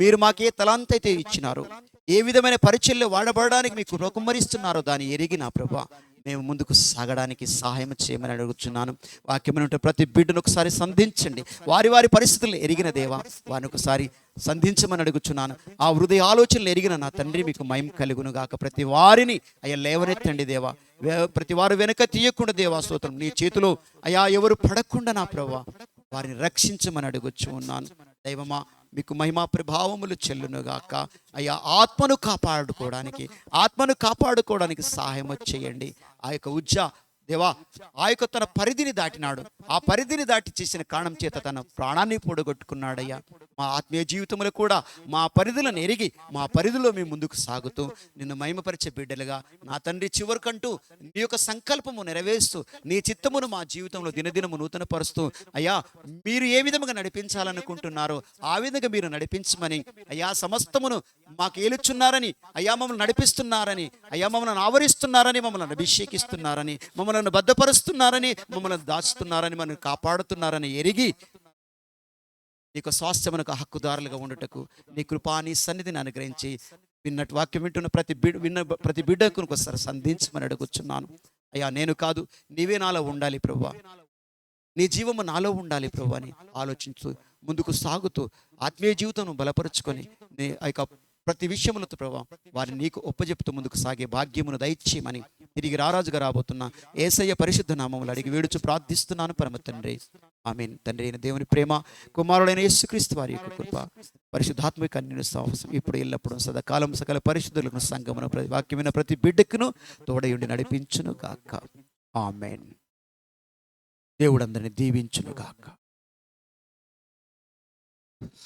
మీరు మాకే తలాంత అయితే ఇచ్చినారు, ఏ విధమైన పరిచయలో వాడబడడానికి మీకు కుమ్మరిస్తున్నారో దాన్ని ఎరిగి నా ప్రభా మేము ముందుకు సాగడానికి సహాయం చేయమని అడుగుతున్నాను. వాక్యమైన ప్రతి బిడ్డను ఒకసారి సంధించండి. వారి వారి పరిస్థితులను ఎరిగిన దేవా, వారిని ఒకసారి సంధించమని అడుగుచున్నాను. ఆ హృదయ ఆలోచనలు ఎరిగిన నా తండ్రి మీకు మహిమ కలుగును గాక. ప్రతి వారిని అయ్యా లేవనెత్తండి దేవా. ప్రతి వారు వెనక తీయకుండా దేవా స్తోత్రం. నీ చేతిలో అయ్యా ఎవరు పడకుండా నా ప్రభా వారిని రక్షించమని అడుగుచు ఉన్నాను. దైవమా, మీకు మహిమా ప్రభావములు చెల్లునుగాక. అయ్యా, ఆత్మను కాపాడుకోవడానికి సహాయం చేయండి. ఆ యొక్క దేవా, ఆ యొక్క తన పరిధిని దాటినాడు. ఆ పరిధిని దాటి చేసిన కారణం చేత తన ప్రాణాన్ని పొడగొట్టుకున్నాడయ్యా. మా ఆత్మీయ జీవితంలో కూడా మా పరిధులను ఎరిగి మా పరిధిలో మేము ముందుకు సాగుతూ నిన్ను మహిమపరిచే బిడ్డలుగా నా తండ్రి చివరికంటూ నీ యొక్క సంకల్పము నెరవేరుస్తూ నీ చిత్తమును మా జీవితంలో దినదినము నూతన పరుస్తూ అయ్యా, మీరు ఏ విధంగా నడిపించాలనుకుంటున్నారో ఆ విధంగా మీరు నడిపించమని అయ్యా, సమస్తమును మాకు ఏలుచున్నారని అయ్యా, మమ్మల్ని నడిపిస్తున్నారని అయ్యా, మమ్మల్ని ఆవరిస్తున్నారని, మమ్మల్ని అభిషేకిస్తున్నారని, మమ్మల్ని భద్రపరుస్తున్నారని, మమ్మల్ని దాచుతున్నారని, మనల్ని కాపాడుతున్నారని ఎరిగి నీకు స్వాస్థ్యమునకు హక్కుదారులుగా ఉండుటకు నీ కృపా నీ సన్నిధిని అనుగ్రహించి విన్నట్టు వాక్యం వింటున్న ప్రతి బిడ్డకు ఒకసారి సంధించమని అడుగుచున్నాను. అయ్యా, నేను కాదు నీవే నాలో ఉండాలి ప్రభువా, నీ జీవము నాలో ఉండాలి ప్రభు అని ఆలోచించు ముందుకు సాగుతూ ఆత్మీయ జీవితం బలపరుచుకొని నీ ఆ యొక్క ప్రతి విషయములతో ప్రభావ వారిని నీకు ఒప్పజెప్తూ ముందుకు సాగే భాగ్యమును దయచేయమని తిరిగి రారాజుగా రాబోతున్న యేసయ్య పరిశుద్ధ నామములు అడిగి వేడుచు ప్రార్థిస్తున్నాను పరమ తండ్రి. ఆమేన్. తండ్రి అయిన దేవుని ప్రేమ, కుమారుడైన యేసుక్రీస్తు వారి యొక్క కృప, పరిశుద్ధాత్మిక అన్యుని సాహసం ఇప్పుడు ఎల్లప్పుడూ సదాకాలం సకల పరిశుద్ధులకు సంగమున వాక్యమైన ప్రతి బిడ్డకును తోడయుండి నడిపించును గాక. ఆమేన్. దేవుడు అందరిని దీవించును గాక.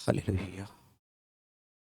హల్లెలూయా.